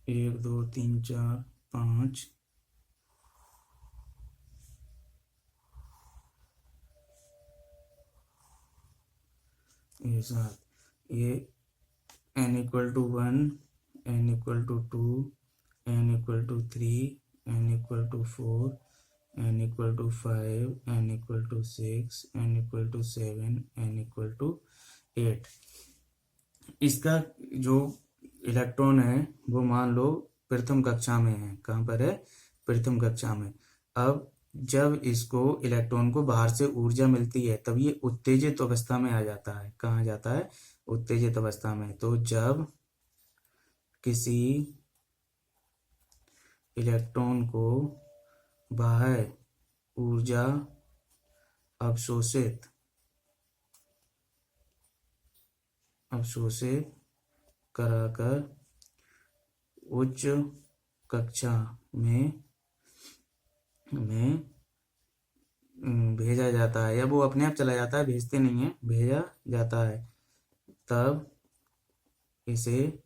1 2 3 4 5 ये 7, ये n=1, n=2, n=3, n=4, n=5, n=6, n=7, n=8। इसका जो इलेक्ट्रॉन है वो मान लो प्रथम कक्षा में है। कहाँ पर है? प्रथम कक्षा में। अब जब इसको इलेक्ट्रॉन को बाहर से ऊर्जा मिलती है तब ये उत्तेजित अवस्था में आ जाता है। कहाँ जाता है? उत्तेजित अवस्था में। तो जब किसी इलेक्ट्रॉन को बाहर ऊर्जा अवशोषित कराकर उच्च कक्षा में भेजा जाता है, या वो अपने आप चला जाता है, भेजते नहीं है, भेजा जाता है, तब इसे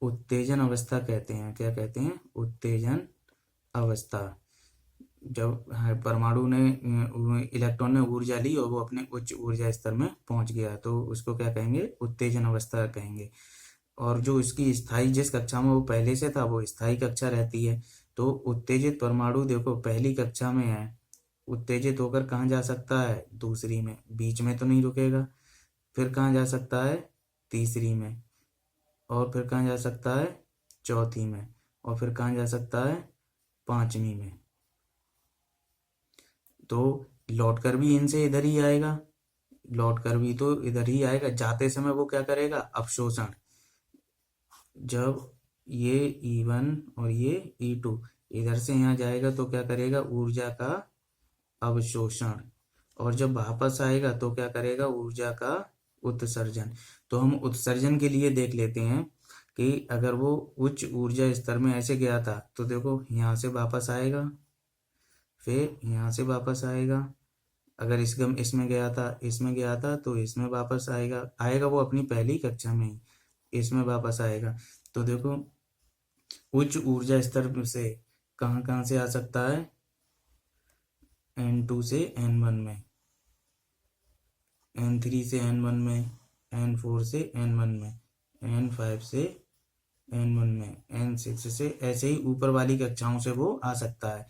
उत्तेजन अवस्था कहते हैं। क्या कहते हैं? उत्तेजन अवस्था। जब परमाणु ने इलेक्ट्रॉन ने ऊर्जा ली और वो अपने उच्च ऊर्जा स्तर में पहुंच गया तो उसको क्या कहेंगे? उत्तेजन अवस्था कहेंगे। और जो इसकी स्थायी, जिस कक्षा में वो पहले से था वो स्थायी कक्षा रहती है। तो उत्तेजित परमाणु देखो पहली कक्षा में है, उत्तेजित होकर कहाँ जा सकता है? दूसरी में। बीच में तो नहीं रुकेगा। फिर कहाँ जा सकता है? तीसरी में। और फिर कहाँ जा सकता है? चौथी में। और फिर कहाँ जा सकता है? पांचवी में। तो लौटकर भी इनसे इधर ही आएगा, लौटकर भी तो इधर ही आएगा। जाते समय वो क्या करेगा? अवशोषण। जब ये E1 और ये E2 इधर से यहाँ जाएगा तो क्या करेगा? ऊर्जा का अवशोषण। और जब वापस आएगा तो क्या करेगा? ऊर्जा का उत्सर्जन। तो हम उत्सर्जन के लिए देख लेते हैं कि अगर वो उच्च ऊर्जा स्तर में ऐसे गया था तो देखो यहाँ से वापस आएगा, फिर यहाँ से वापस आएगा। अगर इसमें गया था, इसमें गया था तो इसमें वापस आएगा, आएगा वो अपनी पहली कक्षा में ही इसमें वापस आएगा। तो देखो उच्च ऊर्जा स्तर से कहाँ कहाँ से आ सकता है, N2 से N1 में, N3 से N1 में, N4 से N1 में, N5 से N1 में, N6 से, ऐसे ही ऊपर वाली कक्षाओं से वो आ सकता है।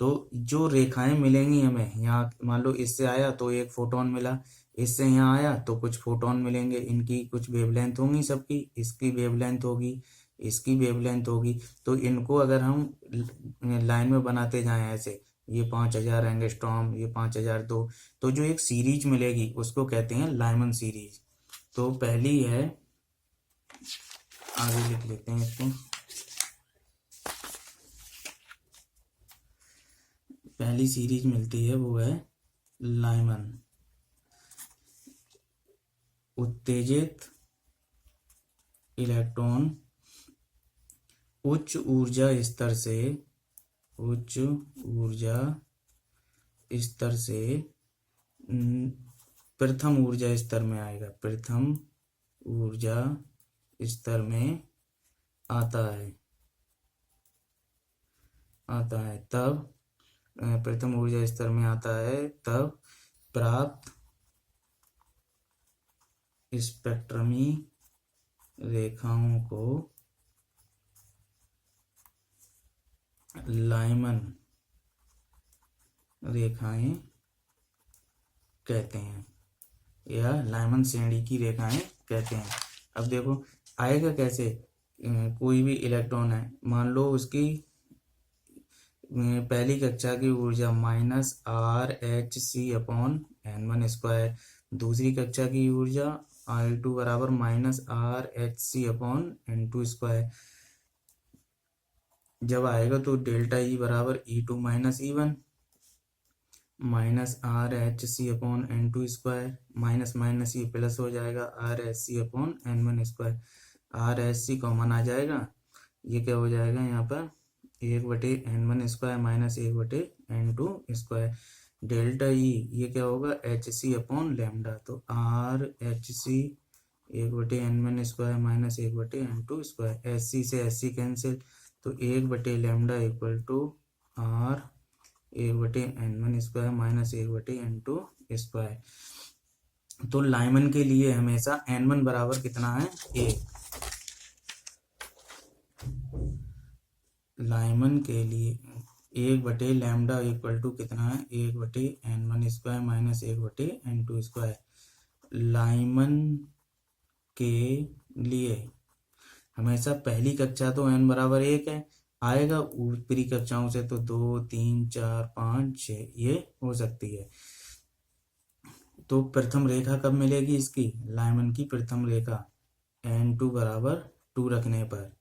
तो जो रेखाएं मिलेंगी हमें, यहाँ मान लो इससे आया तो एक फोटोन मिला, इससे यहाँ आया तो कुछ फोटोन मिलेंगे, इनकी कुछ वेवलेंथ होंगी सबकी, इसकी वेवलेंथ होगी, इसकी वेवलेंथ होगी। तो इनको अगर हम लाइन में बनाते जाएं ऐसे, ये 5000 एंगस्ट्रॉम, ये 5002, तो जो एक सीरीज मिलेगी उसको कहते हैं लाइमन सीरीज। तो पहली है, आगे लिख लेते हैं इसको, पहली सीरीज मिलती है वो है लाइमन। उत्तेजित इलेक्ट्रॉन उच्च ऊर्जा स्तर से, उच्च ऊर्जा स्तर से प्रथम ऊर्जा स्तर में आएगा, प्रथम ऊर्जा स्तर में आता है तब प्रथम ऊर्जा स्तर में आता है तब प्राप्त स्पेक्ट्रमी रेखाओं को लाइमन रेखाएं कहते हैं, या लाइमन श्रेणी की रेखाएं कहते हैं। अब देखो आएगा कैसे, कोई भी इलेक्ट्रॉन है, मान लो उसकी पहली कक्षा की ऊर्जा -RhC/N1², दूसरी कक्षा की ऊर्जा I2 बराबर -RhC/N2²। जब आएगा तो डेल्टा E बराबर E2 - E1 -RhC/N2², minus minus ये प्लस हो जाएगा RhC/N1²। RhC कॉमन आ जाएगा, ये क्या हो जाएगा यहाँ पर 1/N1² minus 1/N2²। Delta E ये क्या होगा HC/λ, तो RhC 1/N1² minus 1/N2²। SC से SC कैंसिल, तो 1/λ equal to R 1/N1² minus 1/N2²। तो लाइमन के लिए हमेशा N1 बराबर कितना है 1, लाइमन के लिए 1/λ इक्वल टू कितना है 1/N1² माइनस 1/N2²। लाइमन के लिए हमेशा पहली कक्षा तो n बराबर 1 है, आएगा ऊपरी कक्षाओं से तो 2 3 4 5 6 ये हो सकती है। तो प्रथम रेखा कब मिलेगी इसकी, लाइमन की प्रथम रेखा N2 बराबर 2 रखने पर,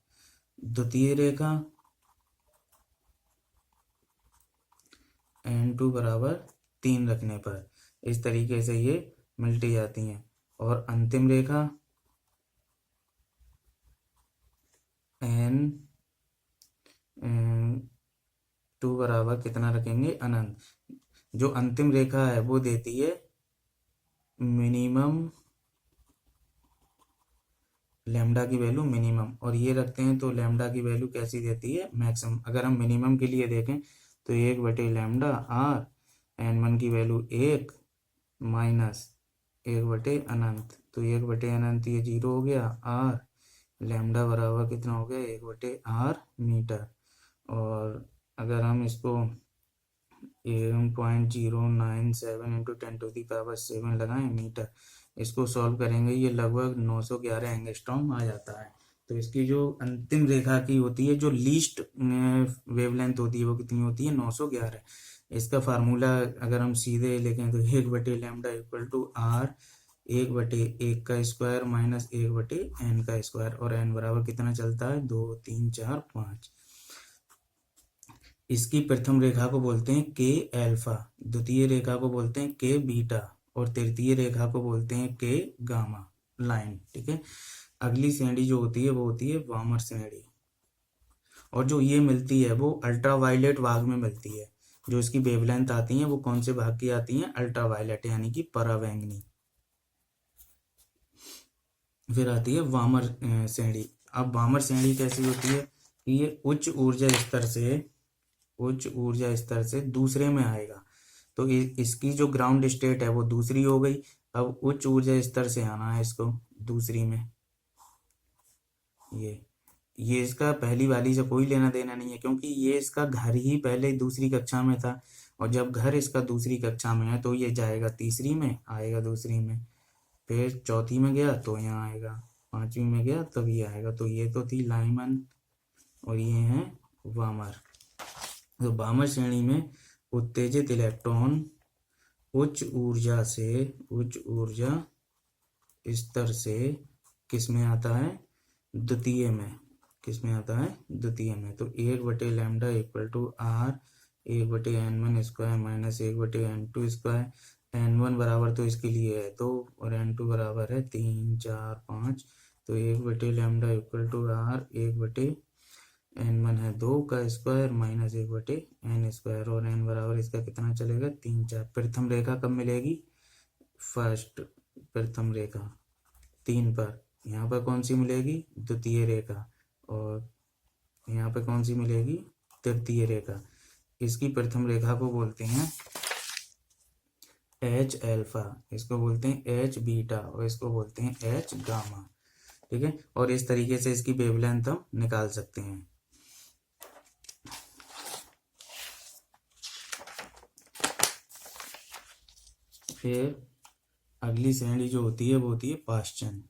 द्वितीय रेखा N2 बराबर 3 रखने पर, इस तरीके से ये मिलती जाती हैं। और अंतिम रेखा N2 बराबर कितना रखेंगे अनंत। जो अंतिम रेखा है वो देती है मिनिमम लैम्डा की वैल्यू मिनिमम, और ये रखते हैं तो लैम्डा की वैल्यू कैसी देती है मैक्सिमम। अगर हम मिनिमम के लिए देखें तो 1/λ R, N1 की वैल्यू 1 माइनस 1/अनंत, तो 1/अनंत ये 0 हो गया, R लैम्डा बराबर कितना हो गया 1/R मीटर। और अगर हम इसको 0.097 × 10⁻⁷ लगाएं मीटर, इसको सॉल्व करेंगे ये लगभग 911 एंगस्ट्रॉम आ जाता है। तो इसकी जो अंतिम रेखा की होती है, जो लीस्ट वेवलेंथ होती है वो कितनी होती है 911। इसका फार्मूला अगर हम सीधे लिखें तो 1/λ equal to R 1/1² minus 1/n², और n बराबर कितना चलता है 2 3 4 5। इसकी प्रथम रेखा को बोलते हैं K अल्फा, द्वितीय रेखा को बोलते हैं K बीटा, और तृतीय रेखा को बोलते हैं K गामा लाइन। ठीक है, अगली श्रेणी जो होती है वो होती है वामर श्रेणी, और जो ये मिलती है वो अल्ट्रावायलेट भाग में मिलती है। जो इसकी वेवलेंथ आती है वो कौन से भाग की आती है? अल्ट्रावायलेट, यानी कि परावैंगनी। फिर आती है वामर श्रेणी। अब वामर श्रेणी कैसी होती है कि ये उच्च ऊर्जा स्तर से दूसरे में आएगा। तो इसकी जो ग्राउंड स्टेट है वो दूसरी हो गई। अब उच्च ऊर्जा स्तर से आना है इसको दूसरी में। ये इसका पहली वाली से कोई लेना देना नहीं है, क्योंकि ये इसका घर ही पहले दूसरी कक्षा में था, और जब घर इसका दूसरी कक्षा में है तो ये जाएगा तीसरी में, आएगा दूसरी में, फिर चौथी में गया तो यहाँ आएगा, पांचवी में गया तब ये आएगा। तो ये तो थी लाइमन और ये है वामर। तो वामर श्रेणी में उत्तेजित इलेक्ट्रॉन उच्च ऊर्जा स्तर से किस में आता है? द्वितीय में। किस में आता है? द्वितीय में। तो 1/λ equal to R 1/n1 square minus 1/n2 square. n1 बराबर तो इसके लिए है 2 और n2 बराबर है 3 4 5। तो 1/λ इक्वल टू R 1/n1 है 2 का स्क्वायर माइनस 1/n स्क्वायर, और n बराबर इसका कितना चलेगा? 3 4। प्रथम रेखा कब मिलेगी? फर्स्ट प्रथम रेखा 3 पर। यहाँ पर कौन सी मिलेगी? द्वितीय रेखा। और यहाँ पे कौन सी मिलेगी? तृतीय रेखा। इसकी प्रथम रेखा को बोलते हैं H अल्फा, इसको बोलते हैं H बीटा, और इसको बोलते हैं H गामा। ठीक है, और इस तरीके से इसकी वेवलेंथ हम निकाल सकते हैं। फिर अगली श्रेणी जो होती है वो होती है पाश्चन।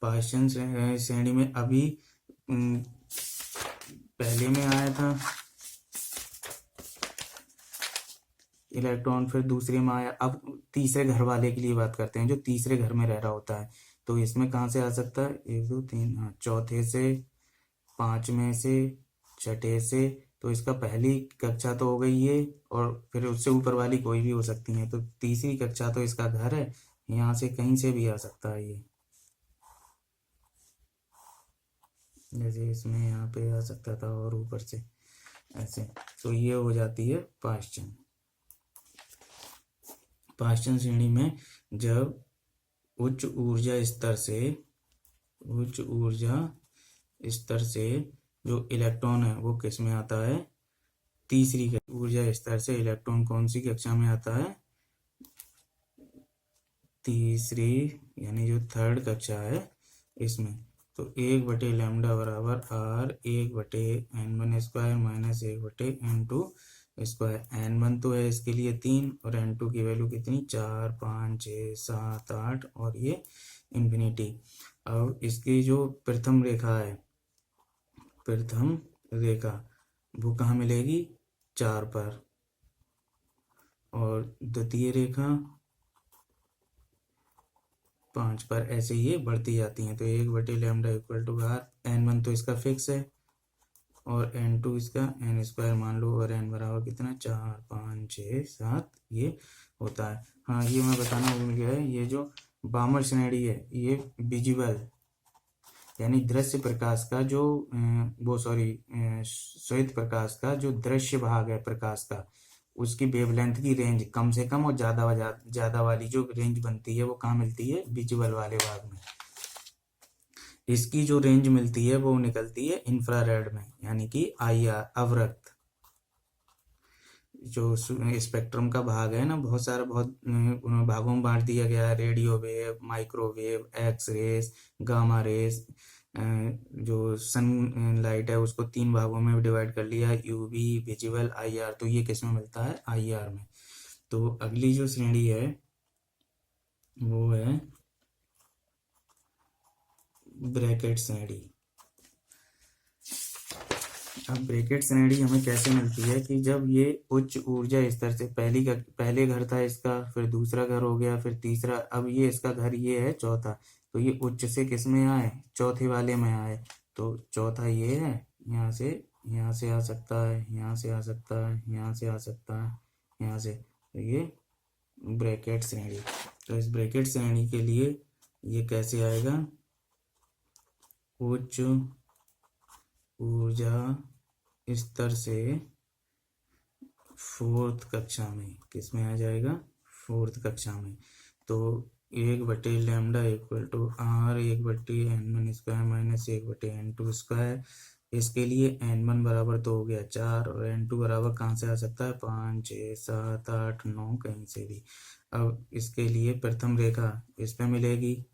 पाश्चन श्रेणी में अभी पहले में आया था इलेक्ट्रॉन, फिर दूसरे में आया। अब तीसरे घर वाले के लिए बात करते हैं, जो तीसरे घर में रह रहा होता है। तो इसमें कहाँ से आ सकता है? 1 2 3, हाँ, चौथे से, पांचवें से, छठे से। तो इसका पहली कक्षा तो हो गई ये, और फिर उससे ऊपर वाली कोई भी हो सकती है। तो तीसरी कक्षा तो इसका घर है, यहाँ से कहीं से भी आ सकता है ये। जैसे इसमें यहाँ पे आ सकता था और ऊपर से ऐसे। तो ये हो जाती है पाश्चन। पाश्चन श्रेणी में जब उच्च ऊर्जा स्तर से जो इलेक्ट्रॉन है वो किस में आता है? तीसरी ऊर्जा स्तर से इलेक्ट्रॉन कौन सी कक्षा में आता है? तीसरी, यानी जो थर्ड कक्षा है इसमें। तो 1/λ बराबर R 1/n1 square minus 1/n2 square. n1 तो है इसके लिए 3, और n2 की वैल्यू कितनी? 4 5 6 7 8, और ये इंफिनिटी। अब इसकी जो प्रथम रेखा है, प्रथम रेखा वो कहाँ मिलेगी? 4 पर, और द्वितीय रेखा 5 पर। ऐसे ये बढ़ती जाती हैं। तो 1/λ इक्वल टू R, n1 तो इसका फिक्स है, और n2 इसका n स्क्वायर मान लो, और n बराबर कितना? 4 5 6 7 ये होता है। हाँ, ये मैं बताना भूल गया है, ये जो वामर श्रेणी है ये विजिबल यानी दृश्य प्रकाश का जो श्वेत प्रकाश का जो दृश्य भाग है प्रकाश का, उसकी वेवलेंथ की रेंज कम से कम और ज्यादा वाली जो रेंज बनती है वो कहाँ मिलती है? विजिबल वाले भाग में। इसकी जो रेंज मिलती है वो निकलती है इंफ्रारेड में, यानी कि IR अवरक्त। जो स्पेक्ट्रम का भाग है ना, बहुत भागों में बांट दिया गया है। Radio wave, microwave, X rays, gamma rays. जो सन लाइट है उसको 3 भागों में डिवाइड कर लिया, UV, विजिबल, IR। तो ये किस में मिलता है? IR में। तो अगली जो श्रेणी है वो है ब्रैकेट श्रेणी। अब ब्रैकेट श्रेणी हमें कैसे मिलती है कि जब ये उच्च ऊर्जा स्तर से पहले घर था इसका, फिर दूसरा घर हो गया, फिर तीसरा, अब ये इसका घर ये है चौथा। तो ये उच्च से किस में आए? चौथे वाले में आए। तो चौथा ये है, यहाँ से आ सकता है, यहाँ से आ सकता है, यहाँ से आ सकता है, यहाँ से। तो ये ब्रैकेट श्रेणी। तो इस ब्रैकेट श्रेणी के लिए ये कैसे आएगा, उच्च ऊर्जा स्तर से 4th कक्षा में, किस में आ जाएगा, 4th कक्षा में। तो 1/λ equal to R 1/n1 square minus 1/n2 square. इसके लिए n1 बराबर तो हो गया 4 और n2 बराबर कहाँ से आ सकता है, 5 6 7 8 9 कहीं से भी। अब इसके लिए प्रथम रेखा इस पे मिलेगी,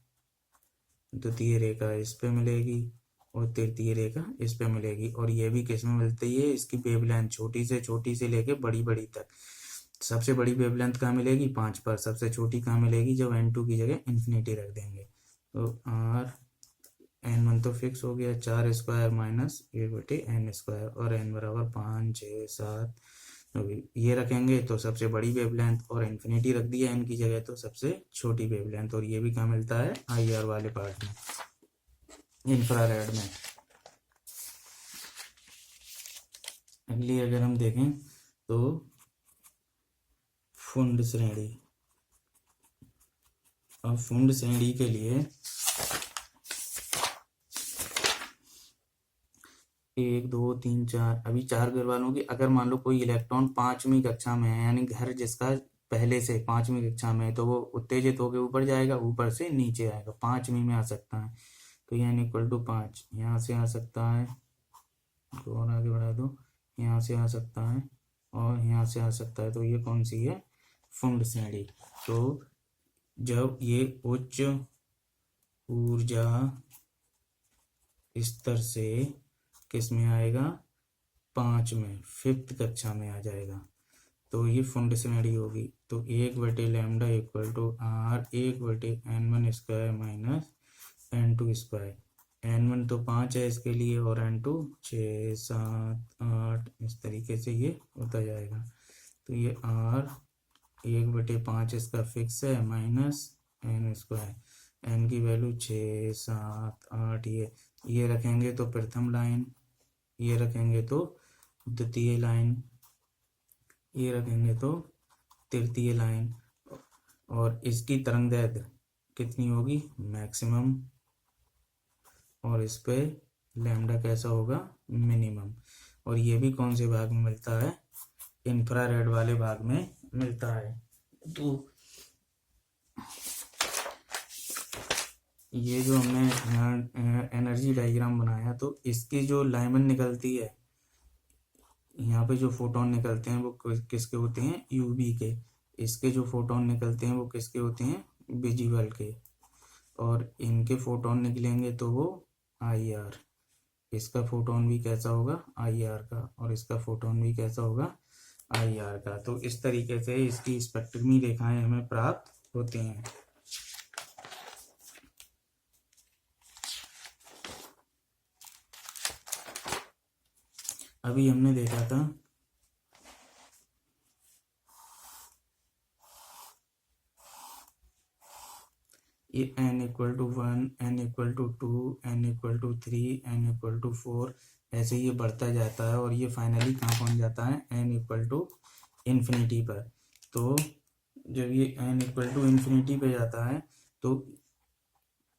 द्वितीय रेखा इस पे मिलेगी और तृतीय रेखा इस पे मिलेगी। और ये भी किस में मिलती है, इसकी वेवलेंथ छोटी से लेके बड़ी तक। सबसे बड़ी वेवलेंथ कहाँ मिलेगी, 5 पर। सबसे छोटी कहाँ मिलेगी, जब n2 की जगह इन्फिनिटी रख देंगे। तो r n1 तो फिक्स हो गया 4 स्क्वायर माइनस 1/n स्क्वायर और n बराबर 5 6 7। ये रखेंगे तो सबसे बड़ी वेवलेंथ और इन्फिनिटी रख दिया n की जगह तो सबसे छोटी वेवलेंथ। और ये भी कहाँ मिलता है, IR वाले पार्ट में, इंफ्रारेड में। अगली अगर हम देखें तो फुंड श्रेणी। अब फुंड श्रेणी के लिए 1 2 3 4, अभी 4 घर वालों की, अगर मान लो कोई इलेक्ट्रॉन 5वीं कक्षा में है, यानी घर जिसका पहले से 5वीं कक्षा में है, तो वो उत्तेजित होकर ऊपर जाएगा, ऊपर से नीचे आएगा, 5वीं में आ सकता है। तो n इक्वल टू 5 यहाँ से आ सकता है, और आगे बढ़ा दो, यहाँ से आ सकता है और यहाँ से आ सकता है। तो ये कौन सी है, फुंड श्रेणी। तो जब ये उच्च ऊर्जा स्तर से किस में आएगा, 5 में, 5th कक्षा में आ जाएगा, तो ये फुंड श्रेणी होगी। तो 1/λ equal to R 1/n1 square minus n2 square. n1 तो 5 है इसके लिए और n2 6 7 8, इस तरीके से ये होता जाएगा। तो ये r 1/5 इसका फिक्स है माइनस n स्क्वायर, n की वैल्यू 6 7 8, ये रखेंगे तो प्रथम लाइन, ये रखेंगे तो द्वितीय लाइन, ये रखेंगे तो तृतीय लाइन। और इसकी तरंगदैर्घ्य कितनी होगी, मैक्सिमम, और इस पे लैम्डा कैसा होगा, मिनिमम। और ये भी कौन से भाग में मिलता है, इंफ्रारेड वाले भाग में मिलता है। तो ये जो हमने एनर्जी डायग्राम बनाया, तो इसकी जो लाइमन निकलती है, यहाँ पे जो फोटोन निकलते हैं वो किसके होते हैं, यूवी के। इसके जो फोटोन निकलते हैं वो किसके होते हैं, विजिबल के। और इनके फोटोन निकलेंगे तो वो IR। इसका फोटोन भी कैसा होगा, IR का, और इसका फोटोन भी कैसा होगा, IR का। तो इस तरीके से इसकी स्पेक्ट्रमी रेखाएं हमें प्राप्त होती हैं। अभी हमने देखा था ये n equal to 1, n equal to 2, n equal to 3, n equal to 4, ऐसे ये बढ़ता जाता है और ये फाइनली कहाँ पहुँच जाता है, n इक्वल टू इन्फिनिटी पर। तो जब ये n इक्वल टू इन्फिनिटी पे जाता है तो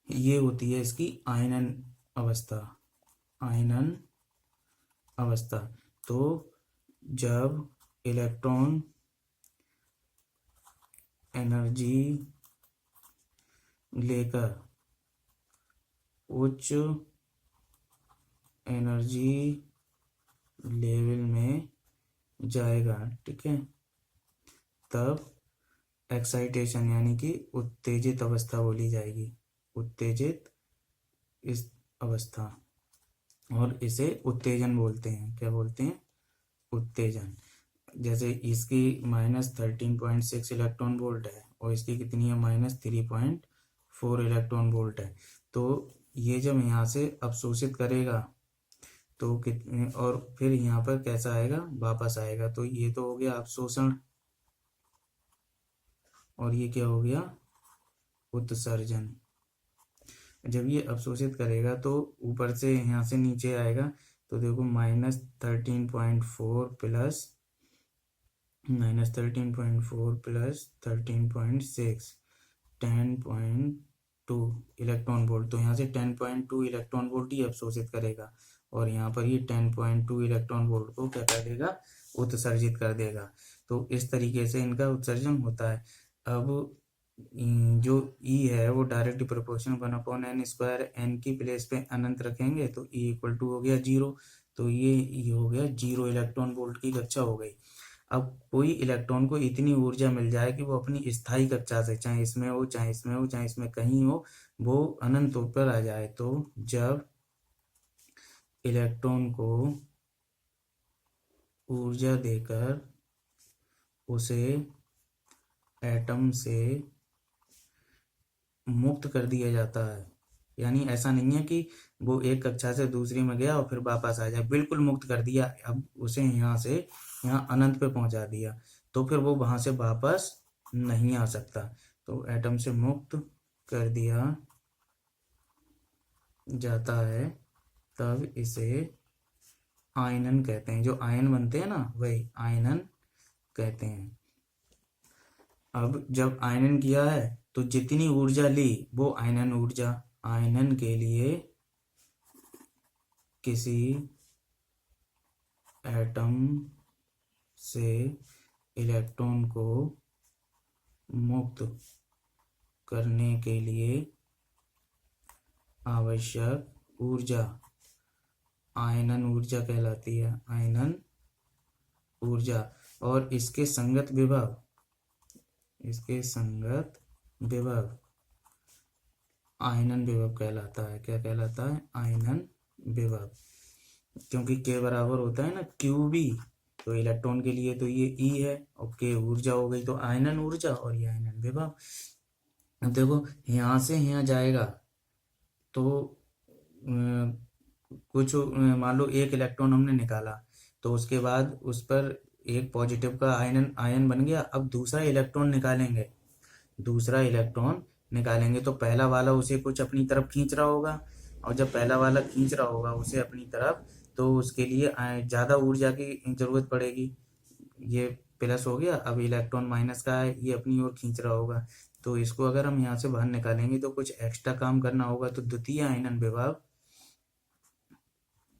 ये होती है इसकी आयनन अवस्था, आयनन अवस्था। तो जब इलेक्ट्रॉन एनर्जी लेकर उच्च एनर्जी लेवल में जाएगा, ठीक है, तब एक्साइटेशन यानी कि उत्तेजित अवस्था बोली जाएगी, उत्तेजित इस अवस्था। और इसे उत्तेजन बोलते हैं, क्या बोलते हैं, उत्तेजन। जैसे इसकी -13.6 इलेक्ट्रॉन वोल्ट है और इसकी कितनी है, -3.4 इलेक्ट्रॉन वोल्ट है। तो ये जब यहाँ से अवशोषित करेगा तो कितने, और फिर यहाँ पर कैसा आएगा, वापस आएगा। तो ये तो हो गया अवशोषण, और ये क्या हो गया, उत्सर्जन। जब ये अवशोषित करेगा तो ऊपर से यहाँ से नीचे आएगा, तो देखो -13.4 प्लस -13.4 प्लस 13.6 10.2 इलेक्ट्रॉन वोल्ट। तो यहाँ से 10.2 इलेक्ट्रॉन वोल्ट ही अवशोषित करेगा और यहाँ पर ये 10.2 इलेक्ट्रॉन वोल्ट को क्या कर देगा, उत्सर्जित कर देगा। तो इस तरीके से इनका उत्सर्जन होता है। अब जो E है वो डायरेक्ट प्रोपोर्शन 1/n², n की प्लेस पे अनंत रखेंगे तो E इक्वल टू हो गया 0। तो ये हो गया 0 इलेक्ट्रॉन वोल्ट की कक्षा हो गई। अब कोई इलेक्ट्रॉन को इतनी ऊर्जा मिल जाए कि वो अपनी स्थायी कक्षा से, चाहे इसमें हो चाहे इसमें हो चाहे इसमें कहीं हो, वो अनंत ऊपर आ जाए। तो जब इलेक्ट्रॉन को ऊर्जा देकर उसे एटम से मुक्त कर दिया जाता है, यानी ऐसा नहीं है कि वो एक कक्षा से दूसरी में गया और फिर वापस आ जाए, बिल्कुल मुक्त कर दिया, अब उसे यहाँ से यहाँ अनंत पे पहुंचा दिया, तो फिर वो वहां से वापस नहीं आ सकता। तो एटम से मुक्त कर दिया जाता है, तब इसे आयनन कहते हैं। जो आयन बनते हैं ना, वही आयनन कहते हैं। अब जब आयनन किया है तो जितनी ऊर्जा ली वो आयनन ऊर्जा। आयनन के लिए किसी एटम से इलेक्ट्रॉन को मुक्त करने के लिए आवश्यक ऊर्जा आयनन ऊर्जा कहलाती है, आयनन ऊर्जा। और इसके संगत विभव, इसके संगत विभव आयनन विभव कहलाता है। क्या कहलाता है? आयनन विभव। क्योंकि K बराबर होता है ना QV, तो इलेक्ट्रॉन के लिए तो ये E है और K ऊर्जा हो गई, तो आयनन ऊर्जा और ये आयनन विभव। अब देखो यहाँ से यहाँ जाएगा तो कुछ मान लो एक इलेक्ट्रॉन हमने निकाला, तो उसके बाद उस पर एक पॉजिटिव का आयन बन गया। अब दूसरा इलेक्ट्रॉन निकालेंगे तो पहला वाला उसे कुछ अपनी तरफ खींच रहा होगा, और जब पहला वाला खींच रहा होगा उसे अपनी तरफ, तो उसके लिए ज़्यादा ऊर्जा की जरूरत पड़ेगी। ये प्लस हो गया, अब इलेक्ट्रॉन माइनस का है, ये अपनी ओर खींच रहा होगा, तो इसको अगर हम यहाँ से बाहर निकालेंगे तो कुछ एक्स्ट्रा काम करना होगा। तो द्वितीय आयनन विभव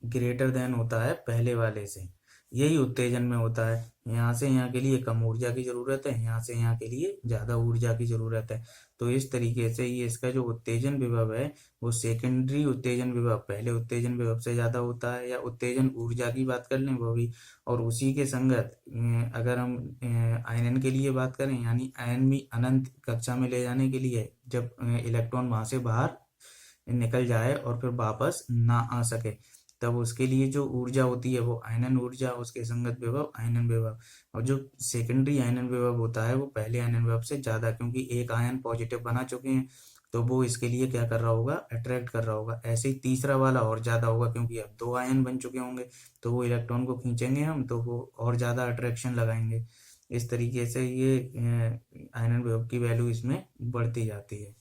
ग्रेटर देन होता है पहले वाले से, यही उत्तेजन में होता है। यहाँ से यहाँ के लिए कम ऊर्जा की जरूरत है, यहाँ से यहाँ के लिए ज्यादा ऊर्जा की जरूरत है। तो इस तरीके से ये इसका जो उत्तेजन विभव है वो सेकेंडरी उत्तेजन विभव पहले उत्तेजन विभव से ज्यादा होता है। या उत्तेजन ऊर्जा की बात कर लें वो भी। और उसी के संगत अगर हम आयनन के लिए बात करें, यानी आयन भी अनंत कक्षा में ले जाने के लिए, जब इलेक्ट्रॉन वहां से बाहर निकल जाए और फिर वापस ना आ सके, तब उसके लिए जो ऊर्जा होती है वो आयनन ऊर्जा, उसके संगत विभव आयनन विभव। और जो सेकेंडरी आयनन विभव होता है वो पहले आयनन विभव से ज्यादा, क्योंकि एक आयन पॉजिटिव बना चुके हैं तो वो इसके लिए क्या कर रहा होगा, अट्रैक्ट कर रहा होगा। ऐसे ही तीसरा वाला और ज्यादा होगा, क्योंकि अब दो आयन बन चुके होंगे तो वो इलेक्ट्रॉन को खींचेंगे हम, तो वो और ज्यादा अट्रैक्शन लगाएंगे। इस तरीके से ये आयनन विभव की वैल्यू इसमें बढ़ती जाती है।